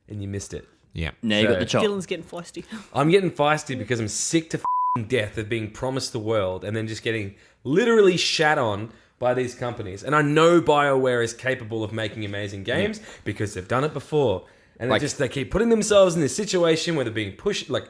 and you missed it. yeah. Now you got the So- chop. Dylan's getting feisty. I'm getting feisty because I'm sick to death of being promised the world and then just getting literally shat on by these companies. And I know BioWare is capable of making amazing games because they've done it before. And they keep putting themselves in this situation where they're being pushed, like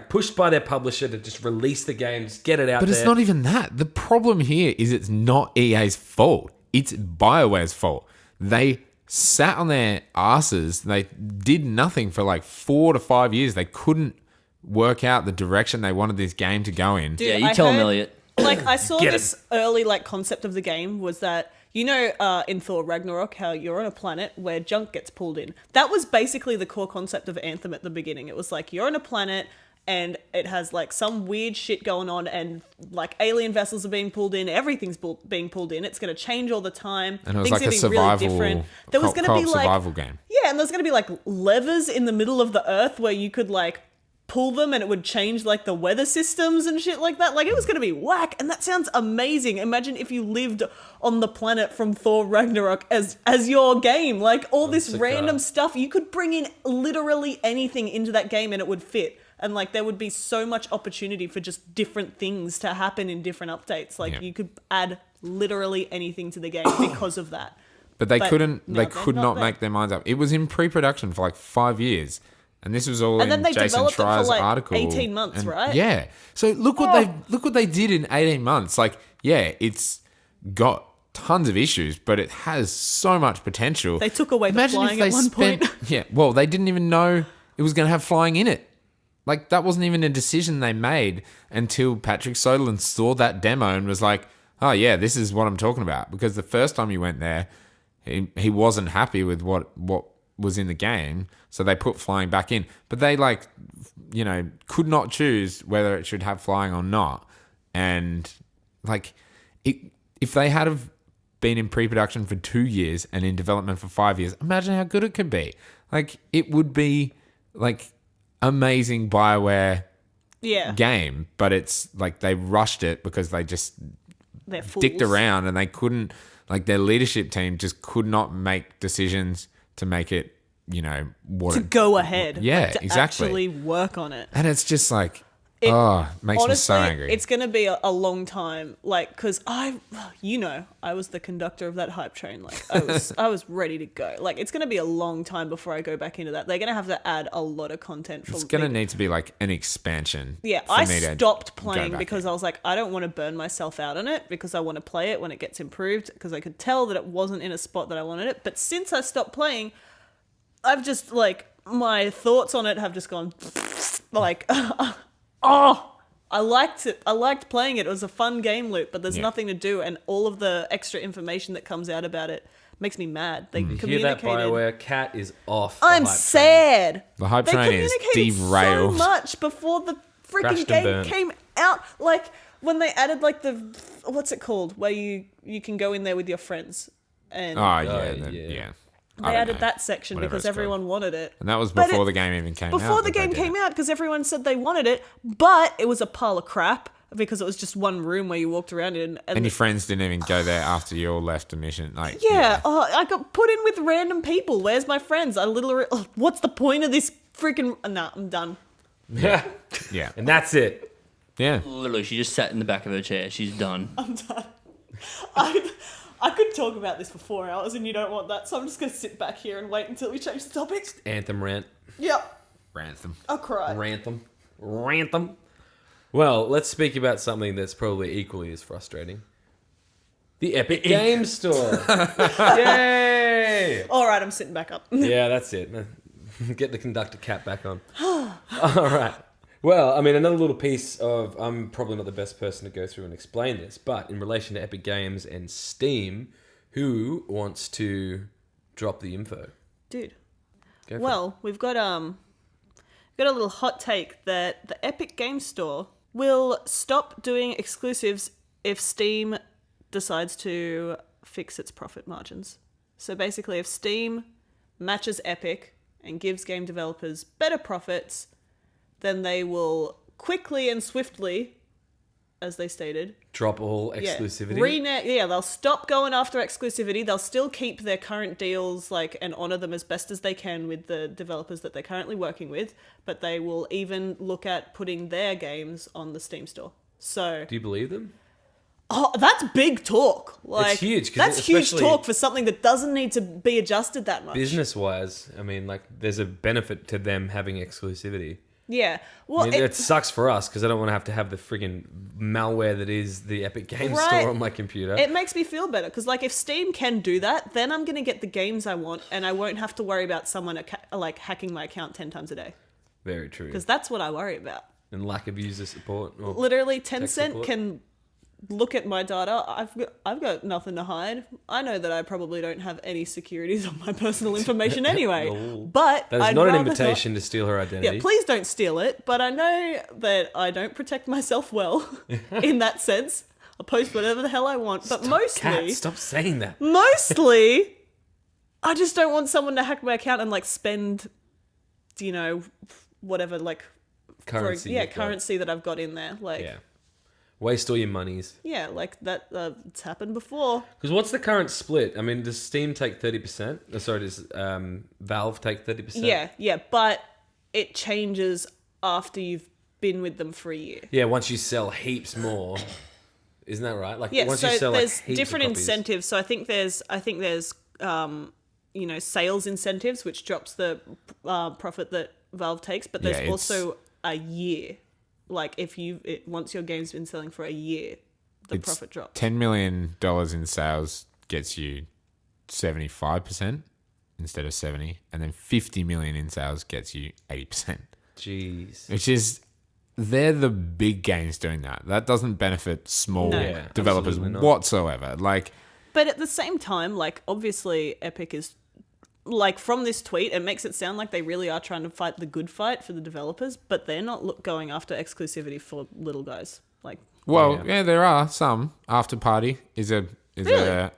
pushed by their publisher to just release the games, get it out But there. it's not even that. The problem here is it's not EA's fault. It's BioWare's fault. They sat on their asses. They did nothing for like 4 to 5 years. They couldn't work out the direction they wanted this game to go in. Dude, Yeah, you I tell him, heard- Elliot. Like I saw Get this early like concept of the game was that in Thor Ragnarok how you're on a planet where junk gets pulled in. That was basically the core concept of Anthem at the beginning. It was like you're on a planet and it has like some weird shit going on and like alien vessels are being pulled in, everything's being pulled in. It's going to change all the time. And it was Things like a are gonna be really survival, different. There was going to be like survival game. yeah, and there's going to be like levers in the middle of the earth where you could like pull them and it would change like the weather systems and shit like that. Like it was going to be whack, and that sounds amazing. Imagine if you lived on the planet from Thor Ragnarok as your game. Like all this random stuff, you could bring in literally anything into that game and it would fit. And like there would be so much opportunity for just different things to happen in different updates. Like Yeah. you could add literally anything to the game because of that. But they But couldn't. no, They they're could not not there. make their minds up. It was in pre-production for like 5 years, and this was all And then in they Jason developed it for, Schreier's like, article. 18 months, And- right? Yeah. So look what they did in 18 months. Like, yeah, it's got tons of issues, but it has so much potential. They took away the flying at one point. Yeah. Well, they didn't even know it was going to have flying in it. Like, that wasn't even a decision they made until Patrick Soderlund saw that demo and was like, oh, yeah, this is what I'm talking about. Because the first time he went there, he wasn't happy with what was in the game, so they put flying back in. But they, like, could not choose whether it should have flying or not. And, like, if they had have been in pre-production for 2 years and in development for 5 years, imagine how good it could be. Like, it would be, like, amazing BioWare Yeah. game, but it's like they rushed it because they just They're dicked fools. around and they couldn't, like, their leadership team just could not make decisions to make it, what To it, go ahead. Yeah, like, to exactly. actually work on it. and it's just like, It- makes Honestly, me so angry. it's going to be a long time. Like, because I was the conductor of that hype train. Like, I was ready to go. Like, it's going to be a long time before I go back into that. They're going to have to add a lot of content. It's going to need to be like an expansion. Yeah, for I me to stopped go playing back because in. I was like, I don't want to burn myself out on it because I want to play it when it gets improved because I could tell that it wasn't in a spot that I wanted it. But since I stopped playing, I've just like my thoughts on it have just gone like, oh, I liked it. I liked playing it. It was a fun game loop, but there's nothing to do, and all of the extra information that comes out about it makes me mad. They You hear that, communicated. BioWare? Cat is off. the I'm hype train. sad. The hype They train is communicated derailed. so much before the freaking Crashed and game burned. came out. Like when they added like the what's it called, where you can go in there with your friends, and Oh yeah, yeah. they added that section Whatever because it's called. everyone wanted it. And that was But before it- the game even came out. Before the that they game did came it. out, because everyone said they wanted it, but it was a pile of crap because it was just one room where you walked around in. And your friends didn't even go there after you all left the mission. Like, yeah, oh, I got put in with random people. Where's my friends? I literally, what's the point of this freaking? Nah, I'm done. Yeah. yeah, And that's it. yeah. Literally, she just sat in the back of her chair. She's done. I could talk about this for 4 hours, and you don't want that, so I'm just gonna sit back here and wait until we change the topic. Anthem rant. Yep, Ransom. I'll cry. Rantham. Well, let's speak about something that's probably equally as frustrating. The Epic Games Store. Yay! All right, I'm sitting back up. Yeah, that's it. Get the conductor cap back on. All right. Well, I mean, another little piece of... I'm probably not the best person to go through and explain this, but in relation to Epic Games and Steam, who wants to drop the info? Dude. Go for Well, we've got a little hot take that the Epic Games Store will stop doing exclusives if Steam decides to fix its profit margins. So basically, if Steam matches Epic and gives game developers better profits, then they will quickly and swiftly, as they stated, Drop all yeah, exclusivity? they'll stop going after exclusivity. They'll still keep their current deals and honor them as best as they can with the developers that they're currently working with, but they will even look at putting their games on the Steam store. So, Do you believe them? oh, that's big talk. It's huge, 'cause That's huge especially- talk for something that doesn't need to be adjusted that much. Business-wise, I mean, there's a benefit to them having exclusivity. Yeah. Well, I mean, it sucks for us because I don't want to have the friggin' malware that is the Epic Games Right. Store on my computer. It makes me feel better because, if Steam can do that, then I'm gonna get the games I want, and I won't have to worry about someone hacking my account 10 times a day. Very true. Because that's what I worry about. And lack of user support. Or Literally, tech Tencent support. can look at my data. I've got nothing to hide. I know that I probably don't have any securities on my personal information anyway. No. But That is I'd not an rather invitation to steal her identity. Yeah, please don't steal it. But I know that I don't protect myself well in that sense. I'll post whatever the hell I want. But mostly, Kat, stop saying that. mostly, I just don't want someone to hack my account and spend, whatever Currency. you've got. currency that I've got in there. Yeah. Waste all your monies. Yeah, that it's happened before. Because what's the current split? I mean, does Steam take 30%? Oh, sorry, does Valve take 30%? Yeah, but it changes after you've been with them for a year. Yeah, once you sell heaps more. Isn't that right? Yeah, once so you sell there's heaps different of copies. incentives. So I think there's sales incentives, which drops the profit that Valve takes, but there's Yeah, it's- also a year. Once your game's been selling for a year, the It's profit drops. $10 million in sales gets you 75% instead of 70, and then 50 million in sales gets you 80%. Jeez. Which is, they're the big games doing that. That doesn't benefit small No. Yeah, developers absolutely not. whatsoever. But at the same time, obviously Epic is, from this tweet, it makes it sound like they really are trying to fight the good fight for the developers, but they're not going after exclusivity for little guys. yeah, there are some. After Party is a Really?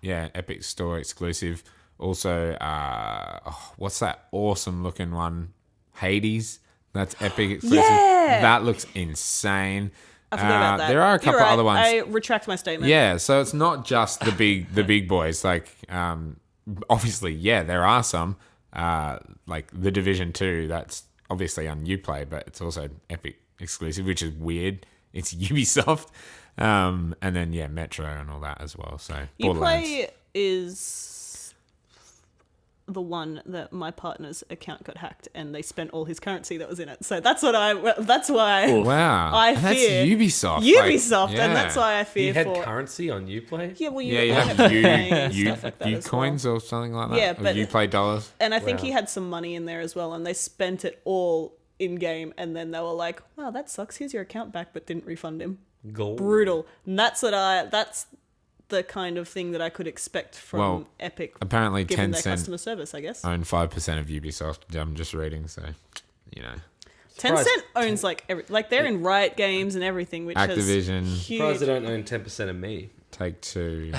Epic Store exclusive. Also, what's that awesome looking one? Hades. That's Epic exclusive. Yeah! That looks insane. I forgot about that. There are a You're couple right. other ones. I retract my statement. Yeah, so it's not just the big boys. Obviously, yeah, there are some. The Division 2, that's obviously on Uplay, but it's also Epic exclusive, which is weird. It's Ubisoft. And then, Metro and all that as well. So, Borderlands. Uplay is the one that my partner's account got hacked and they spent all his currency that was in it. So that's why Wow. I And that's fear Ubisoft. Ubisoft, like, and that's why I fear You had for currency on Uplay? Yeah, well, Yeah, you I have stuff like that as well. coins or something like that. Yeah, or but- Uplay dollars. And I think Wow. he had some money in there as well, and they spent it all in game, and then they were like, "Wow, that sucks. Here's your account back," but didn't refund him. Gold. Brutal. And that's the kind of thing that I could expect from Well, Epic. Apparently Given their 10 Cent customer service, I guess. own 5% of Ubisoft. I'm just reading, so, you know. Surprised. Tencent owns they're in Riot Games and everything, which Activision. has Surprised they huge. don't own 10% of me. Take-Two.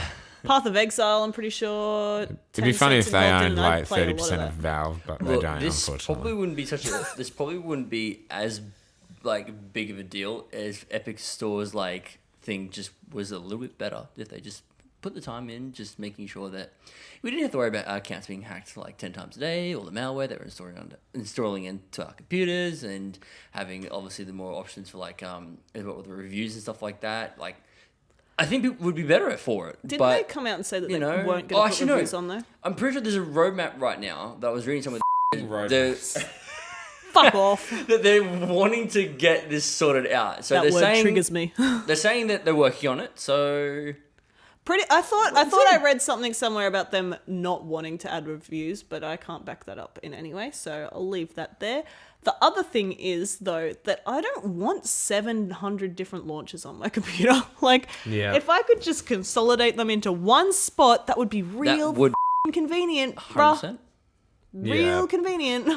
Path of Exile, I'm pretty sure. It'd be funny if they owned like thirty 30% of Valve, but they Look, don't, this unfortunately. probably wouldn't be this probably wouldn't be as like big of a deal as Epic Store's like thing just was a little bit better if they just put the time in, just making sure that we didn't have to worry about our accounts being hacked like 10 times a day, or the malware that we're installing into our computers, and having obviously the more options for like with the reviews and stuff like that. Like, I think people would be better for it. Didn't but, they come out and say that you they know, weren't going to put actually, no. reviews on there? I'm pretty sure there's a roadmap right now that I was reading somewhere. Fuck off. That they're wanting to get this sorted out. So That they're word saying triggers me. they're saying that they're working on it. So I thought I read something somewhere about them not wanting to add reviews, but I can't back that up in any way, so I'll leave that there. The other thing is, though, that I don't want 700 different launches on my computer. Like, Yeah. if I could just consolidate them into one spot, that would be real that would convenient, 100%. bruh. Yeah. Real convenient.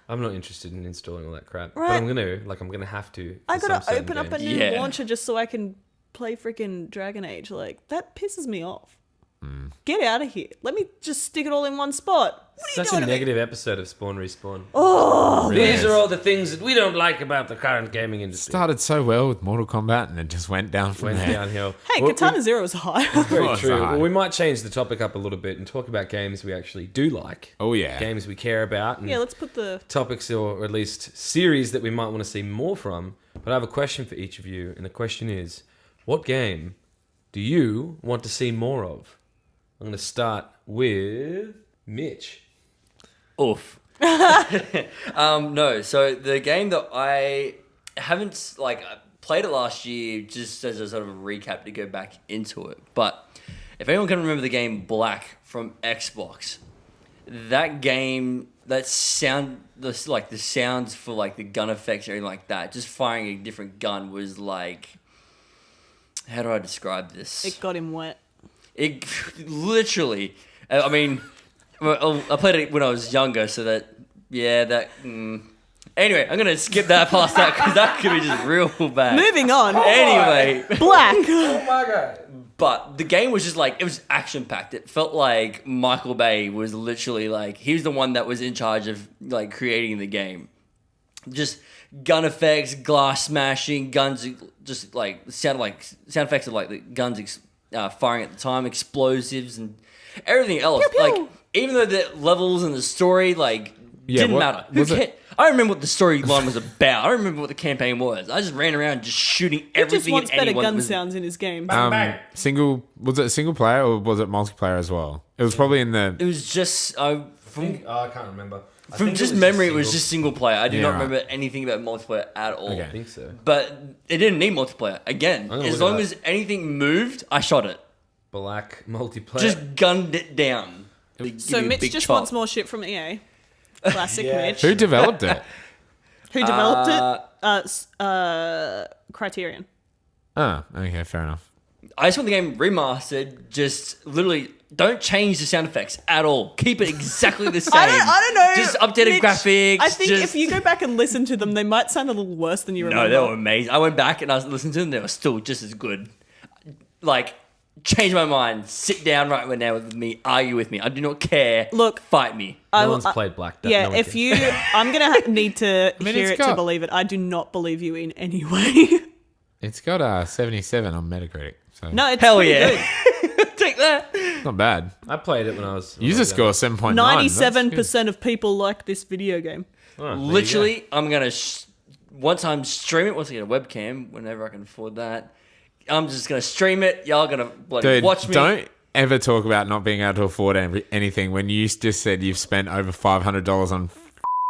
I'm not interested in installing all that crap. But Right. I'm gonna have to. I for gotta some certain open up a games. new Yeah. launcher just so I can play freaking Dragon Age. Like, that pisses me off. Hmm. Get out of here. Let me just stick it all in one spot. What are you Such doing a to me? negative episode of Spawn Respawn. Oh, These are all the things that we don't like about the current gaming industry. Started so well with Mortal Kombat and it just went down from Went there. downhill. hey, Well, Katana Zero is high. Very Oh, true. sorry. Well, we might change the topic up a little bit and talk about games we actually do like. Oh, yeah. Games we care about. And Yeah, let's put the... topics or at least series that we might want to see more from. But I have a question for each of you, and the question is, what game do you want to see more of? I'm going to start with Mitch. Oof. No, so the game that I haven't I played it last year just as a sort of a recap to go back into it. But if anyone can remember the game Black from Xbox, that game, the sounds for like the gun effects or anything like that, just firing a different gun was like, how do I describe this? It got him wet. It literally, I mean, I played it when I was younger, so Anyway, I'm going to skip that past that because that could be just real bad. Moving on. Anyway, Black. Oh my god. but the game was just like, it was action-packed. It felt like Michael Bay was literally like, he was the one that was in charge of like creating the game. Just gun effects, glass smashing, guns just like sound effects of like the guns firing at the time, explosives and everything else. Pew, pew. Like, even though the levels and the story didn't what- matter. Who was it- cared? I remember what the storyline was about. I remember what the campaign was. I just ran around just shooting He just everything wants and better anyone that gun was. sounds in his games. Was it single player or was it multiplayer as well? It was probably in It the... was just I can't remember. I from think just it was memory. It was single. just single player. I do Yeah, not right. remember anything about multiplayer at all. Okay. I think so. But it didn't need multiplayer. Again, gonna as look it long up. as anything moved, I shot it. Black multiplayer. Just gunned it down. They give So you a Mitch big just chop. wants more shit from EA. Classic Yeah. Mitch. Who developed it? Who developed it? Criterion. Oh, okay, fair enough. I just want the game remastered. Just literally don't change the sound effects at all. Keep it exactly the same. I don't know. Just updated Mitch, graphics. I think just... if you go back and listen to them, they might sound a little worse than you remember. No, they were amazing. I went back and I was listening to them. They were still just as good. Like, change my mind. Sit down right now with me. Argue with me. I do not care. Look, fight me. No one's played Black. Yeah, no one if cares. you... I'm going to need to mean, hear it's it to got- believe it. I do not believe you in any way. It's got 77 on Metacritic, so No, it's Hell pretty yeah. good. Take that. not bad. I played it when I was. User score 7.9. 97% of people like this video game. Literally, I'm going to... once I'm streaming it, once I get a webcam, whenever I can afford that, I'm just going to stream it. Y'all going to bloody Dude, watch me. don't ever talk about not being able to afford anything when you just said you've spent over $500 on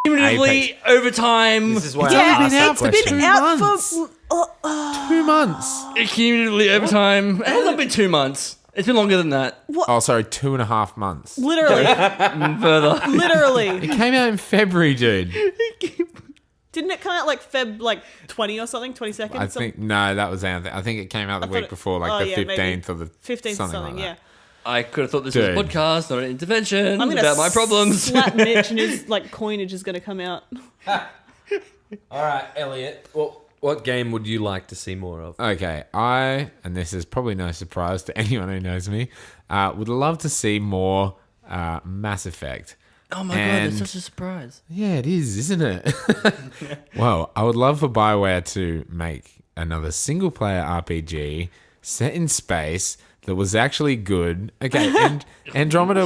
Cumulatively, over time. This is why Yeah, I it's asked that been question. out months. for 2 months. Cumulatively, over time. It hasn't been 2 months. It's been longer than that. Oh, sorry, 2.5 months. literally, Further. literally. It came out in February, dude. Didn't it come out like Feb 20 or something? 22nd? I think no, that was Anthem. I think it came out the thought week it- before, like oh, the yeah, maybe. 15th or the 15th or something something, like yeah. that. I could have thought this Dude. was a podcast, not an intervention I'm gonna about my problems. slap Mitch and his coinage is gonna come out. All right, Elliot. What game would you like to see more of? Okay, and this is probably no surprise to anyone who knows me, would love to see more Mass Effect. Oh my god, And- that's such a surprise. Yeah, it is, isn't it? Well, I would love for BioWare to make another single-player RPG set in space that was actually good. Okay, and Andromeda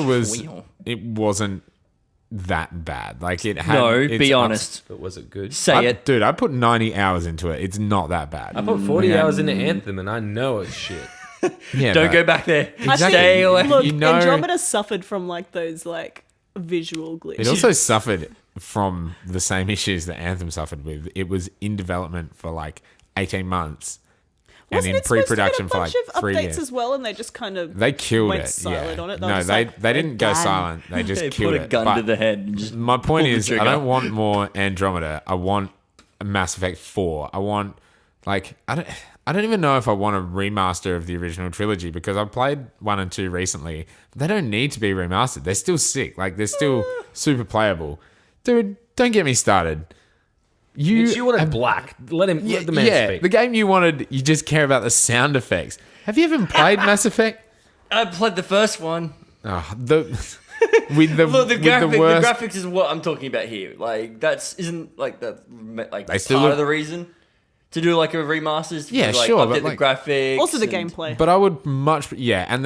wasn't that bad. Like it had. No, its be ups- honest. But was it good? Say it. Dude. I put 90 hours into it. It's not that bad. I put 40 hours into Anthem, and I know it's shit. Yeah, Don't but- go back there. Exactly. Stay away. Look, You know- Andromeda suffered from those visual glitches. It also suffered from the same issues that Anthem suffered with. It was in development for 18 months. Wasn't and in it supposed to get pre-production a for bunch of 3 updates years. as well, and they just kind of They killed went it. silent Yeah. on it. They were No, just they like, didn't go "We're done." silent. They just They killed put a it. gun But to the head and just my point pulled the is, I trigger. don't want more Andromeda. I want Mass Effect 4. I want I don't even know if I want a remaster of the original trilogy because I played 1 and 2 recently. They don't need to be remastered. They're still sick. They're still super playable. Dude, don't get me started. You wanted black. Let the man speak. The game you wanted, you just care about the sound effects. Have you even played Mass Effect? I played the first one. Oh, with the Look, the with the worst. graphics is what I'm talking about here. Isn't that They still part look- of the reason to do a remaster? Yeah, sure, but, update the graphics. Also, the and- gameplay. But I would much Yeah,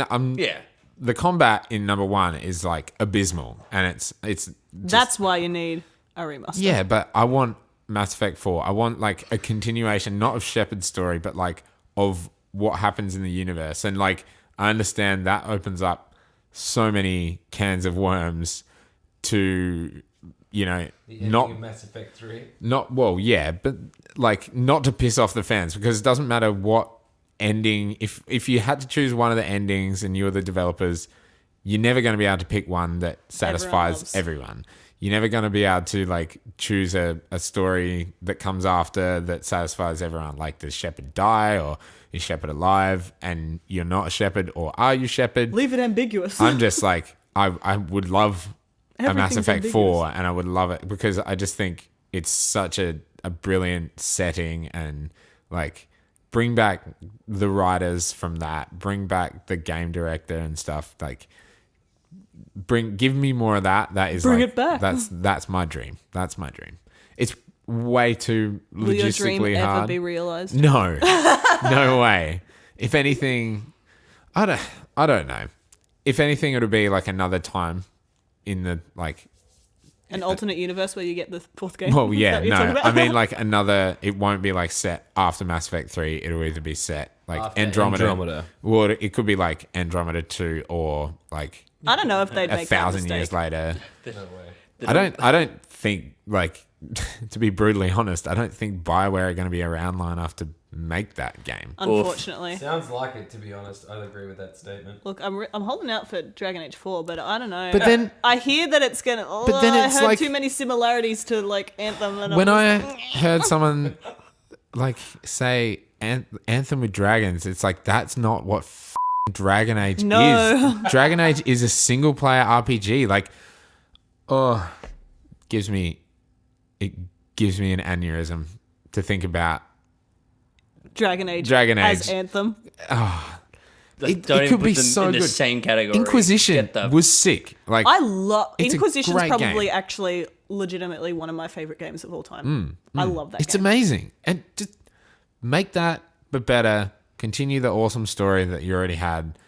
the combat in number 1 is abysmal, and it's just, That's why you need a remaster. yeah. But I want Mass Effect 4. I want a continuation, not of Shepard's story, but of what happens in the universe. And I understand that opens up so many cans of worms to not Mass Effect 3. not well, yeah, but not to piss off the fans because it doesn't matter what ending. If you had to choose one of the endings and you're the developers, you're never going to be able to pick one that satisfies loves. everyone. You're never going to be able to choose a story that comes after that satisfies everyone. Does Shepard die or is Shepard alive and you're not a Shepard, or are you Shepard? Leave it ambiguous. I'm just I would love a Mass Everything's Effect ambiguous. 4, and I would love it because I just think it's such a brilliant setting, and bring back the writers from that, bring back the game director and stuff. Give me more of that. That is Bring it back. That's my dream. That's my dream. It's way too Will your dream logistically ever hard. be realized? No, no way. If anything, I don't know. If anything, it would be another time in the An alternate universe where you get the fourth game? Well, Is yeah, that what you're no. talking about? I mean, another. It won't be set after Mass Effect 3. It'll either be set After Andromeda. Andromeda. Well, it could be Andromeda 2 or I don't know if they'd a make that 1,000 years mistake. later. No way. I don't think to be brutally honest, I don't think BioWare are going to be around long enough to make that game. Unfortunately. Sounds like it, to be honest. I'd agree with that statement. Look, I'm holding out for Dragon Age 4, but I don't know. But then- I hear that it's gonna. But then I it's heard too many similarities to Anthem. And When I I heard someone say Anthem with dragons, it's that's not what Dragon Age No. is. Dragon Age is a single player RPG. Gives me an aneurysm to think about. Dragon Age Age. as Anthem. It don't could even be put them so in the good. same category. Inquisition Get the- was sick. I love it's a Inquisition's great probably game. actually legitimately one of my favorite games of all time. I love that It's game. amazing, and just make that but better. Continue the awesome story that you already had,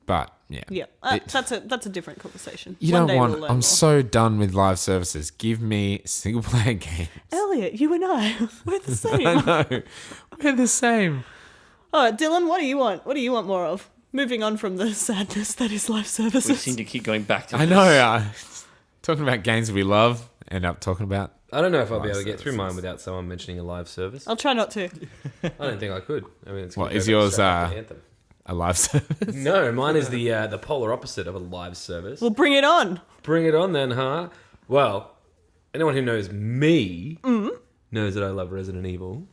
but yeah, Yeah, that's a different conversation. You One don't day want. we'll learn I'm more. so done with live services. Give me single player games. Elliot, you and I, we're the I same. know we're the same. Oh, Dylan, what do you want? What do you want more of? Moving on from the sadness that is live We services. seem to keep going back to I this. know. Talking about games we love, end up talking about. I don't know if I'll be able to Live get through mine services. without someone mentioning a live service. I'll try not to. I don't think I could. I mean, it's What, gonna is go yours, straight after Anthem. A live service. No, mine is the polar opposite of a live service. Well, bring it on. Bring it on then, huh? Well, anyone who knows me knows that I love Resident Evil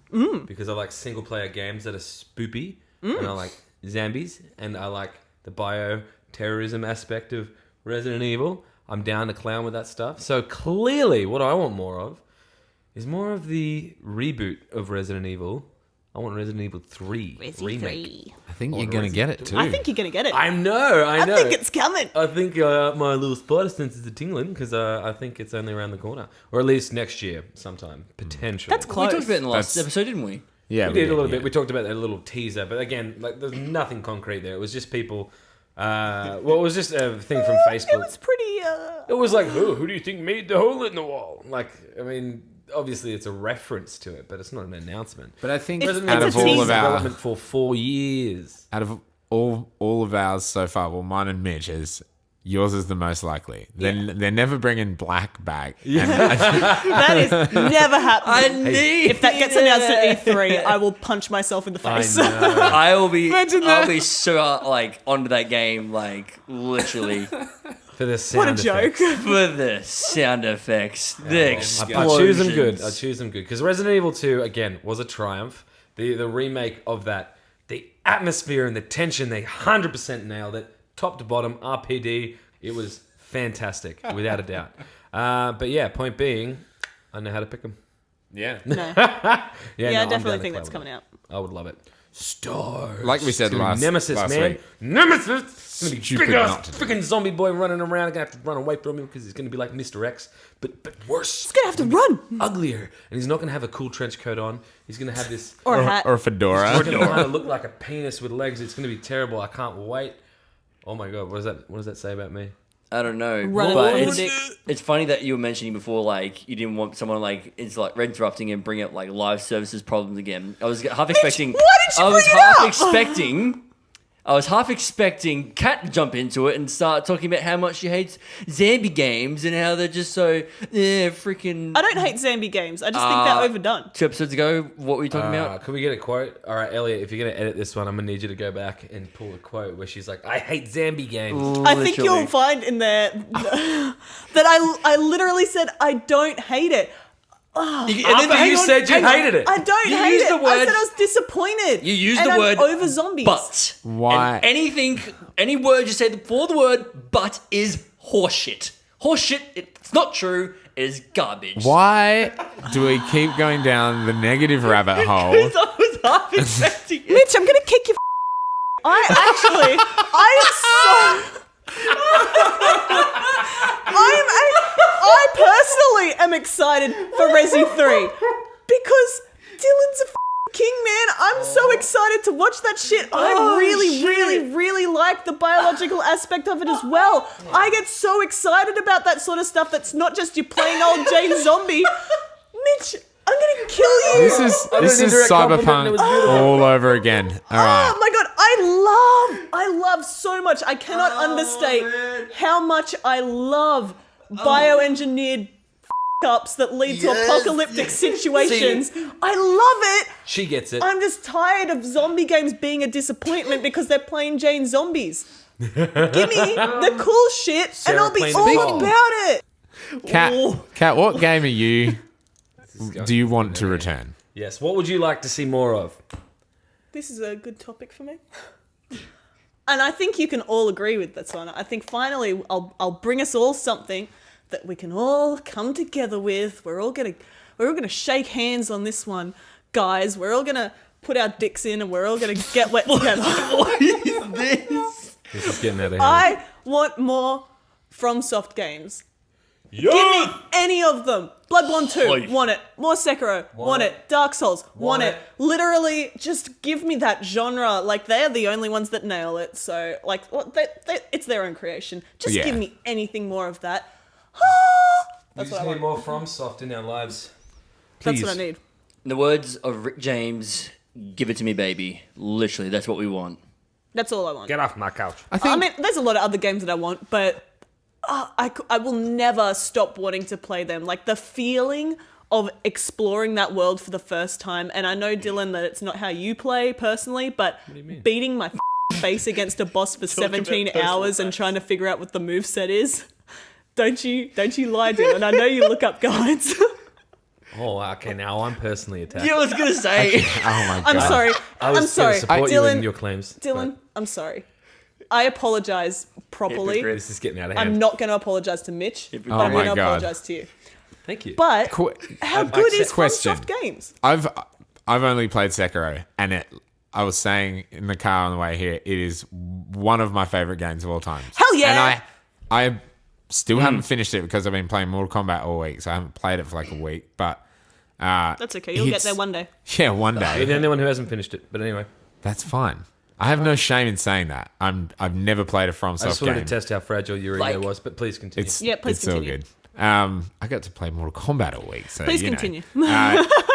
because I like single player games that are spoopy, and I like zombies, and I like the bioterrorism aspect of Resident Evil. I'm down to clown with that stuff. So clearly, what I want more of is more of the reboot of Resident Evil. I want Resident Evil 3 remake. I think you're going to get it too. I think you're going to get it. I know. I think it's coming. I think my little spider senses are tingling because I think it's only around the corner, or at least next year sometime potentially. That's We close. talked about it in the last That's- episode, didn't we? Yeah, We did a little yeah. bit. We talked about that little teaser, but again, like there's nothing concrete there. It was just people. Well, it was just a thing from Facebook. It was pretty. It was like, who do you think made the hole in the wall? Like, I mean, obviously it's a reference to it, but it's not an announcement. But I think It's- out it's of a all teaser. of our, Development for 4 years. out of all of ours so far, well, mine and Mitch's, yours is the most likely. They're never bringing Black back. Yeah. That is never happening. If If that gets announced at E3, I will punch myself in the I face. know. I will be. Imagine I'll that. be so like onto that game, like literally For the sound What a joke. effects. for the sound effects, the I choose them good. I explosions. choose them good because Resident Evil 2 again was a triumph. The remake of that, the atmosphere and the tension, they 100% nailed it, top to bottom. RPD, it was fantastic without a doubt. But yeah, point being, I know how to pick them. yeah. No. Yeah, Yeah, no, I I'm definitely down to think that's clown coming out. with it. I would love it. Stars. Like we said It's gonna be last Nemesis, man. week. Nemesis. It's gonna be Stupid big ass not to do. freaking zombie boy running around. I'm gonna have to run away from him because he's gonna be like Mr. X, but worse. He's going to have to run. Uglier, and he's not gonna have a cool trench coat on. He's gonna have this. Or a hat. Or a fedora. It's gonna kind of look like a penis with legs. It's gonna be terrible. I can't wait. Oh my god, what does that say about me? I don't know, Running but from the it's, dick. it's funny that you were mentioning before, like you didn't want someone like it's like interrupting and bring up like live services problems again. I was half expecting. why did you I was bring it half up? expecting. I was half expecting Kat to jump into it and start talking about how much she hates zombie games and how they're just so freaking. I don't hate zombie games. I just think they're overdone. 2 episodes ago, what were you talking about? Could we get a quote? All right, Elliot, if you're gonna edit this one, I'm gonna need you to go back and pull a quote where she's like, "I hate zombie games." I think Literally. you'll find in there that I literally said I don't hate it. And After hang you on, said you hang on. hated it. I don't You hate used it. the I word- said I was disappointed. You used and the I'm word over zombies. But. Why? And any word you say before the word but is horseshit. Horseshit, it's not true, it is garbage. Why do we keep going down the negative rabbit hole? Because I was half expecting it. Mitch, I'm gonna kick your. I am so. I personally am excited for Resi 3 because Dylan's a king, man. I'm so excited to watch that shit. I really like the biological aspect of it as well. I get so excited about that sort of stuff that's not just your plain old Jane zombie. Mitch, I'm gonna kill you. This is indirect compliment and it cyberpunk was beautiful. all over again. All right. Oh my god, I love so much. I cannot understate how much I love bioengineered ups that lead to apocalyptic situations. I love it. She gets it. I'm just tired of zombie games being a disappointment because they're plain Jane zombies. Give me the cool shit and I'll be plain all Nicole. about it. Kat, what game are you? Do you want to return? Yes. What would you like to see more of? This is a good topic for me. And I think you can all agree with this one. I think finally I'll bring us all something that we can all come together with. We're all gonna shake hands on this one, guys. We're all gonna put our dicks in and we're all gonna get wet together. What is this? This is getting out of hand. I want more FromSoft games. Yeah! Give me any of them. Bloodborne 2, Oi. want it. More Sekiro, want it. Dark Souls, want it. Literally, just give me that genre. Like, they're the only ones that nail it. So, like, it's their own creation. Just Yeah. give me anything more of that. We That's just what I need want. more FromSoft in our lives. That's Please. what I need. In the words of Rick James, give it to me, baby. Literally, that's what we want. That's all I want. Get off my couch. I mean, there's a lot of other games that I want, but I will never stop wanting to play them. Like, the feeling of exploring that world for the first time, and I know, Dylan, that it's not how you play personally, but beating my face against a boss for 17 hours and trying to figure out what the moveset is. Don't you lie, Dylan. I know you look up guides. Oh, okay. Now I'm personally attacked. Yeah, I was gonna say. Oh my god. I'm sorry. I was I'm sorry. Support you in Dylan, your claims. Dylan, I'm sorry. I apologize properly. Hypocrite. This is getting out of hand. I'm not going to apologize to Mitch, but Oh I'm my going to God. apologize to you. Thank you. But how good is Question. FromSoft games? I've only played Sekiro, and I was saying in the car on the way here, it is one of my favorite games of all time. Hell yeah! And I still haven't finished it because I've been playing Mortal Kombat all week, so I haven't played it for like a week. But That's okay. You'll get there one day. Yeah, one You're day. the only one who hasn't finished it. But anyway, That's fine. I have no shame in saying that. I've never played a I FromSoft just game. wanted to test how fragile your ego Like- was. But please continue. Yeah, please it's all continue. good. I got to play Mortal Kombat all week, so Please you know. continue.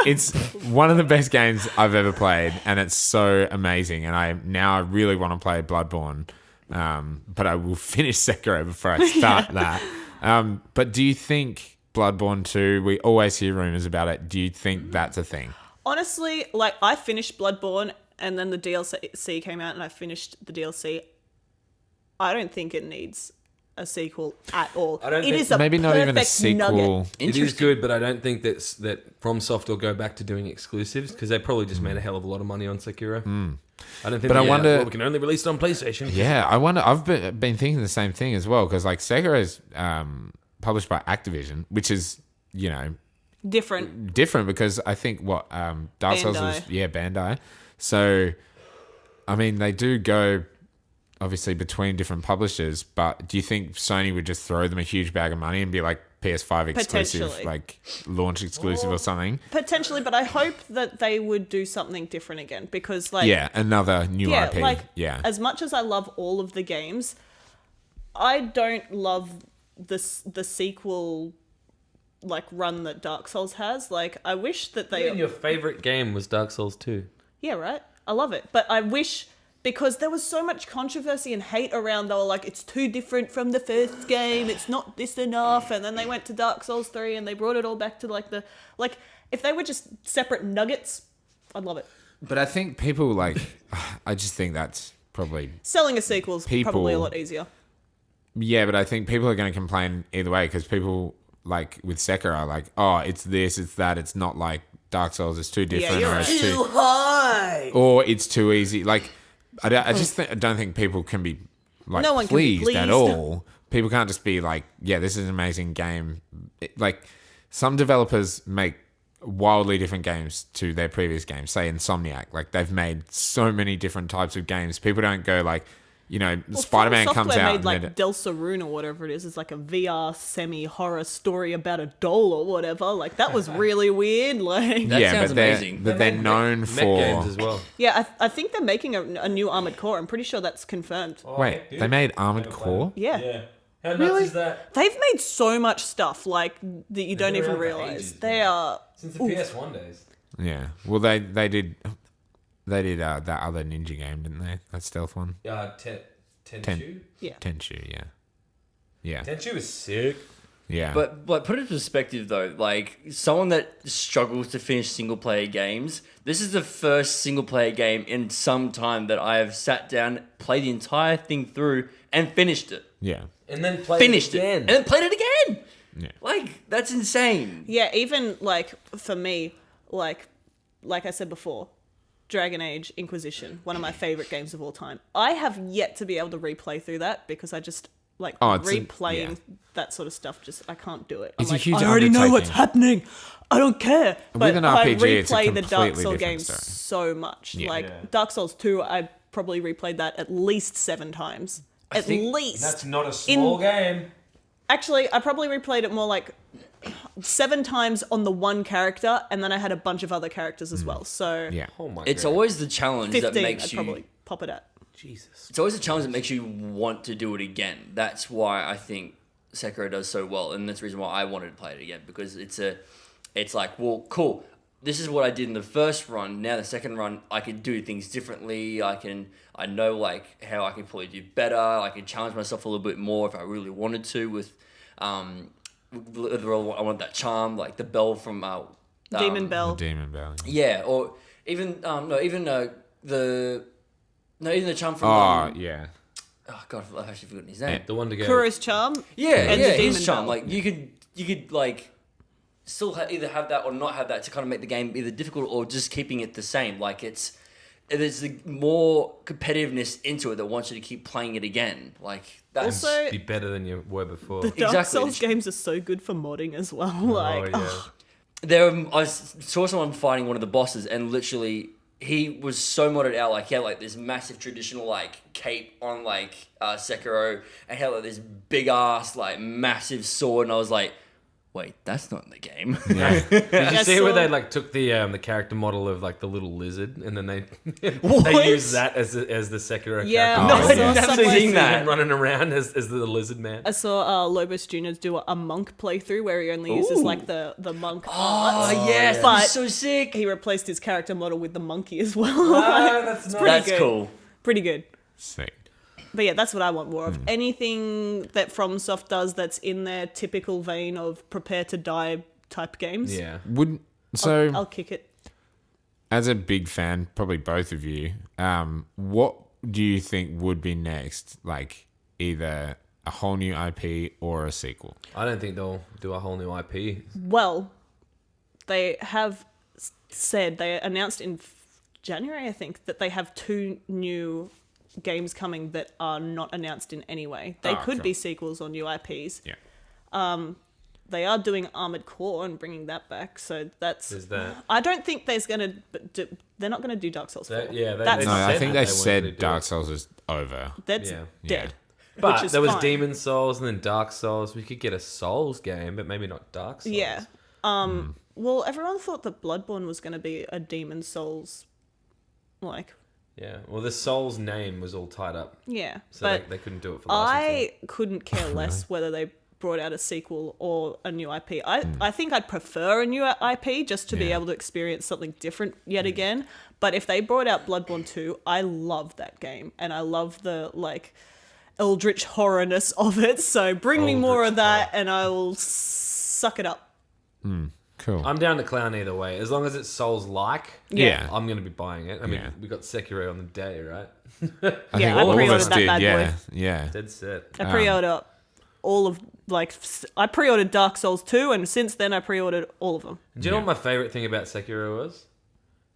It's one of the best games I've ever played, and it's so amazing. And I really want to play Bloodborne, but I will finish Sekiro before I start that. But do you think Bloodborne 2? We always hear rumors about it. Do you think that's a thing? Honestly, like, I finished Bloodborne and then the DLC came out and I finished the DLC. I don't think it needs a sequel at all. I don't It think- is a Maybe not even a perfect sequel. nugget. It is good, but I don't think that FromSoft will go back to doing exclusives because they probably just made a hell of a lot of money on Sekiro. I don't think. But I wonder- we can only release it on PlayStation. Yeah, I wonder. I've been thinking the same thing as well because like Sekiro is published by Activision, which is Different. different because I think Dark Souls was Bandai. So I mean they do go obviously between different publishers, but do you think Sony would just throw them a huge bag of money and be like PS5 exclusive, Potentially. like launch exclusive or something? Potentially, but I hope that they would do something different again because, like, Yeah, another new yeah, IP. like, yeah. as much as I love all of the games, I don't love the sequel like run that Dark Souls has. Like, I wish that they Your favorite game was Dark Souls 2. Yeah, right. I love it, but I wish, because there was so much controversy and hate around. They were like, it's too different from the first game. It's not this enough. And then they went to Dark Souls 3 and they brought it all back to like if they were just separate nuggets, I'd love it. But I think people I just think that's probably Selling a sequel is probably a lot easier. yeah. But I think people are going to complain either way because people like with Sekiro are like, oh, it's this, it's that. It's not like Dark Souls. It's too different, you're or right. it's too high, or it's too easy. Like I don't think people can be like No one can be pleased at pleased. all. People can't just be like, yeah, this is an amazing game. Like some developers make wildly different games to their previous games. Say Insomniac, like they've made so many different types of games. People don't go like, Spider-Man From comes Software out made and like then Del Sarune or whatever it is. It's like a VR semi-horror story about a doll or whatever. Like, that was really weird. Like, That sounds but they're amazing. but they're known Mech for games as well. yeah, I think they're making a new Armored Core. I'm pretty sure that's confirmed. Wait, they made Armored Core? Yeah. How nuts is that? They've made so much stuff like that you don't been even around for realize. ages, They man. are. Since the PS1 days. Yeah. Well, they did that other ninja game, didn't they? That stealth one. Tenchu? Yeah. Tenchu, yeah. Yeah. Tenchu was sick. Yeah. But like, put it in perspective though, like someone that struggles to finish single player games, this is the first single player game in some time that I have sat down, played the entire thing through, and finished it. yeah. And then played Finished it it. again. And then played it again. Yeah. Like, that's insane. Yeah, even like for me, like I said before, Dragon Age Inquisition, one of my favorite games of all time. I have yet to be able to replay through that because I just like It's replaying that sort of stuff. Just I can't do it. It's I'm a like, huge I already know what's undertaking. happening. I don't care. But With an I RPG, it's a replay the Dark completely Souls different games story. so much. Yeah. Like Yeah. Dark Souls 2, I probably replayed that at least 7 times. At think least. That's not a small game. Actually, I probably replayed it more like 7 times on the one character, and then I had a bunch of other characters as well. So Yeah. Oh my It's god. always the challenge 15, that makes I'd you. probably pop it at. Jesus. It's always a challenge that makes you want to do it again. That's why I think Sekiro does so well, and that's the reason why I wanted to play it again, because it's like, well, cool. this is what I did in the first run. Now the second run, I can do things differently. I know like how I can probably do better. I can challenge myself a little bit more if I really wanted to. With I want that charm, like the bell from Demon Bell. The Demon Bell. yeah, or even even the charm from Yeah. oh god, I've actually forgotten his name. The one to go. Kuro's charm. and Yeah, the his Demon charm. Bell. Like you could like still either have that or not have that to kind of make the game either difficult or just keeping it the same. Like there's the more competitiveness into it that wants you to keep playing it again. Like that's Also, Be better than you were before. the Dark Exactly. Souls games are so good for modding as well. Like, oh, yeah. there. I saw someone fighting one of the bosses and literally he was so modded out. Like he had like this massive traditional like cape on like Sekiro and he had like this big ass like massive sword and I was like, wait, that's not in the game. Yeah. Did you I see where saw- they like took the character model of like the little lizard and then they What? they used that as the Sekiro Yeah, character? I saw You someone- actually see that. him running around as the lizard man. I saw Lobos Jr. do a monk playthrough where he only uses like the monk Oh, arts. yes, But that's so sick. he replaced his character model with the monkey as well. That's pretty That's good. cool. Pretty good. Sick. But yeah, that's what I want more of. Anything that FromSoft does that's in their typical vein of prepare to die type games. Yeah. I'll kick it. As a big fan, probably both of you, what do you think would be next? Like either a whole new IP or a sequel? I don't think they'll do a whole new IP. Well, they have said, they announced in January, I think, that they have 2 new games coming that are not announced in any way. They could cool. be sequels or new IPs. Yeah. They are doing Armored Core and bringing that back, so that's... There's that. I don't think they're going to... They're not going to do Dark Souls 4. Yeah, That's No, said I think that they they said wanted to do Dark it. Souls is over. That's Yeah. dead. But which is there was fine. Demon Souls and then Dark Souls. We could get a Souls game, but maybe not Dark Souls. Yeah. Well, everyone thought that Bloodborne was going to be a Demon Souls, like... Yeah. Well, the Souls name was all tied up, Yeah, so but they couldn't do it for licensing. I couldn't care less whether they brought out a sequel or a new IP. I think I'd prefer a new IP just to be Yeah. able to experience something different yet again. But if they brought out Bloodborne 2, I love that game and I love the like eldritch horrorness of it. So bring me more of that and I will suck it up. Cool. I'm down to clown either way, as long as it's Souls-like. Yeah. I'm gonna be buying it. I mean, Yeah. we got Sekiro on the day, right? I Yeah, I all of pre-ordered us that did. bad Yeah. boy. Yeah. Dead set. I pre-ordered all of I pre-ordered Dark Souls 2 and since then I pre-ordered all of them. Do you know what my favorite thing about Sekiro was?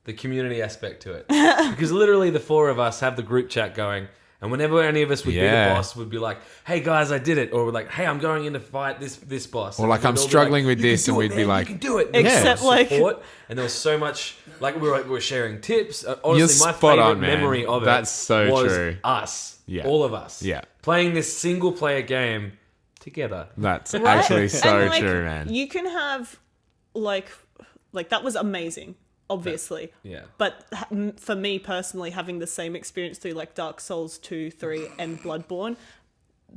The community aspect to it. Because literally the 4 of us have the group chat going, and whenever any of us would be the Yeah. boss, would be like, "Hey guys, I did it," or we're like, "Hey, I'm going in to fight this boss," Or And like, we'd I'm all be struggling with "You can this," do and it, we'd be man, like- "You can do it." Except, like- support, and there was so much like we were sharing tips. Honestly, You're my spot favorite on, man. memory of it That's so was true. us, Yeah. all of us, Yeah. playing this single player game together. That's Right? actually so And, like, true, man. You can have like that was amazing, obviously. Yeah. But for me personally, having the same experience through like Dark Souls 2, 3, and Bloodborne,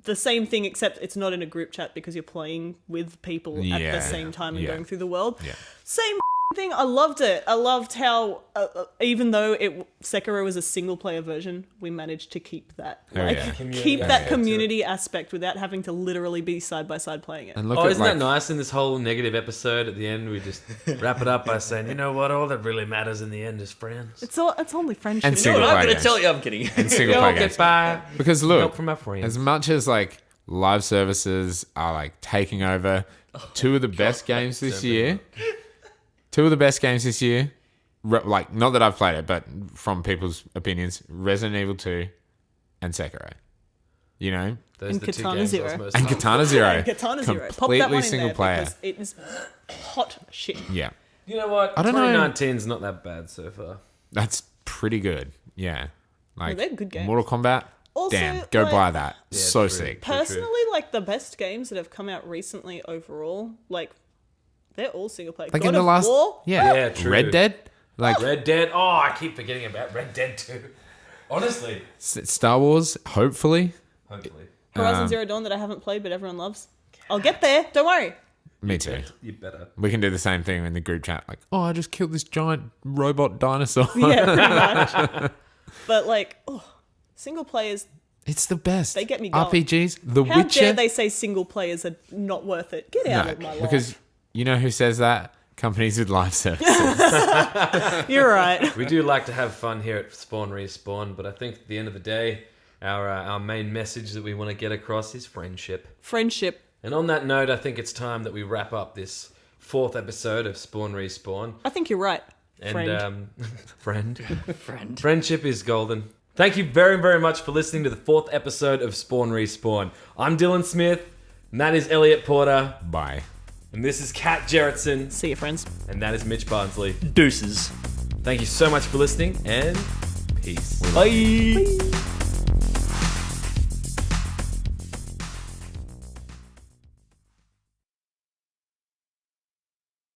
the same thing except it's not in a group chat because you're playing with people at Yeah. the same time and Yeah. going through the world. Yeah. Same thing. I loved it. I loved how even though Sekiro was a single player version, we managed to keep that. Oh, Like yeah. keep that aspect to it. community aspect without having to literally be side by side playing it. And look Oh, at isn't like, that nice? In this whole negative episode, at the end, we just wrap it up by saying, "You know what? All that really matters in the end is friends." It's only friendship. And You know single what? I'm player gonna games. tell you, I'm kidding. And single We all player get games. by. Because Help look, from our friends. as much as like live services are like taking over, 2 of the best games this year. 2 of the best games this year, like not that I've played it, but from people's opinions, Resident Evil 2 and Sekiro. You know, Those And are the 2 Katana games I was Zero. most and excited Katana Zero, Yeah, Katana Zero. Pop that completely one in single there player. because it is hot shit. Yeah, You know what? I don't know. 2019's not that bad so far. that's pretty good. Yeah, like they're good games. Mortal Kombat. Also, Damn, go like- buy that. Yeah, So true. sick. Personally, like the best games that have come out recently overall, like they're all single player. Like God in the of last, War, yeah, Yeah, true. Red Dead, like Red Dead. Oh, I keep forgetting about Red Dead 2. Honestly. Star Wars. Hopefully, Hopefully. Horizon Zero Dawn that I haven't played but everyone loves. I'll get there. Don't worry. Me too. You better. We can do the same thing in the group chat. Like, oh, I just killed this giant robot dinosaur. Yeah, pretty much. But like, single players, It's the best. They get me going. RPGs, The how Witcher. dare they say single players are not worth it? Get out of my life. Because you know who says that? Companies with live services. You're right. We do like to have fun here at Spawn Respawn, but I think at the end of the day, our main message that we want to get across is friendship. Friendship. And on that note, I think it's time that we wrap up this 4th episode of Spawn Respawn. I think you're right. And Friend. Friend. Friendship is golden. Thank you very, very much for listening to the 4th episode of Spawn Respawn. I'm Dylan Smith, and that is Elliot Porter, Bye. and this is Kat Gerritsen, See you, friends. and that is Mitch Barnsley. Deuces. Thank you so much for listening, and peace. Bye.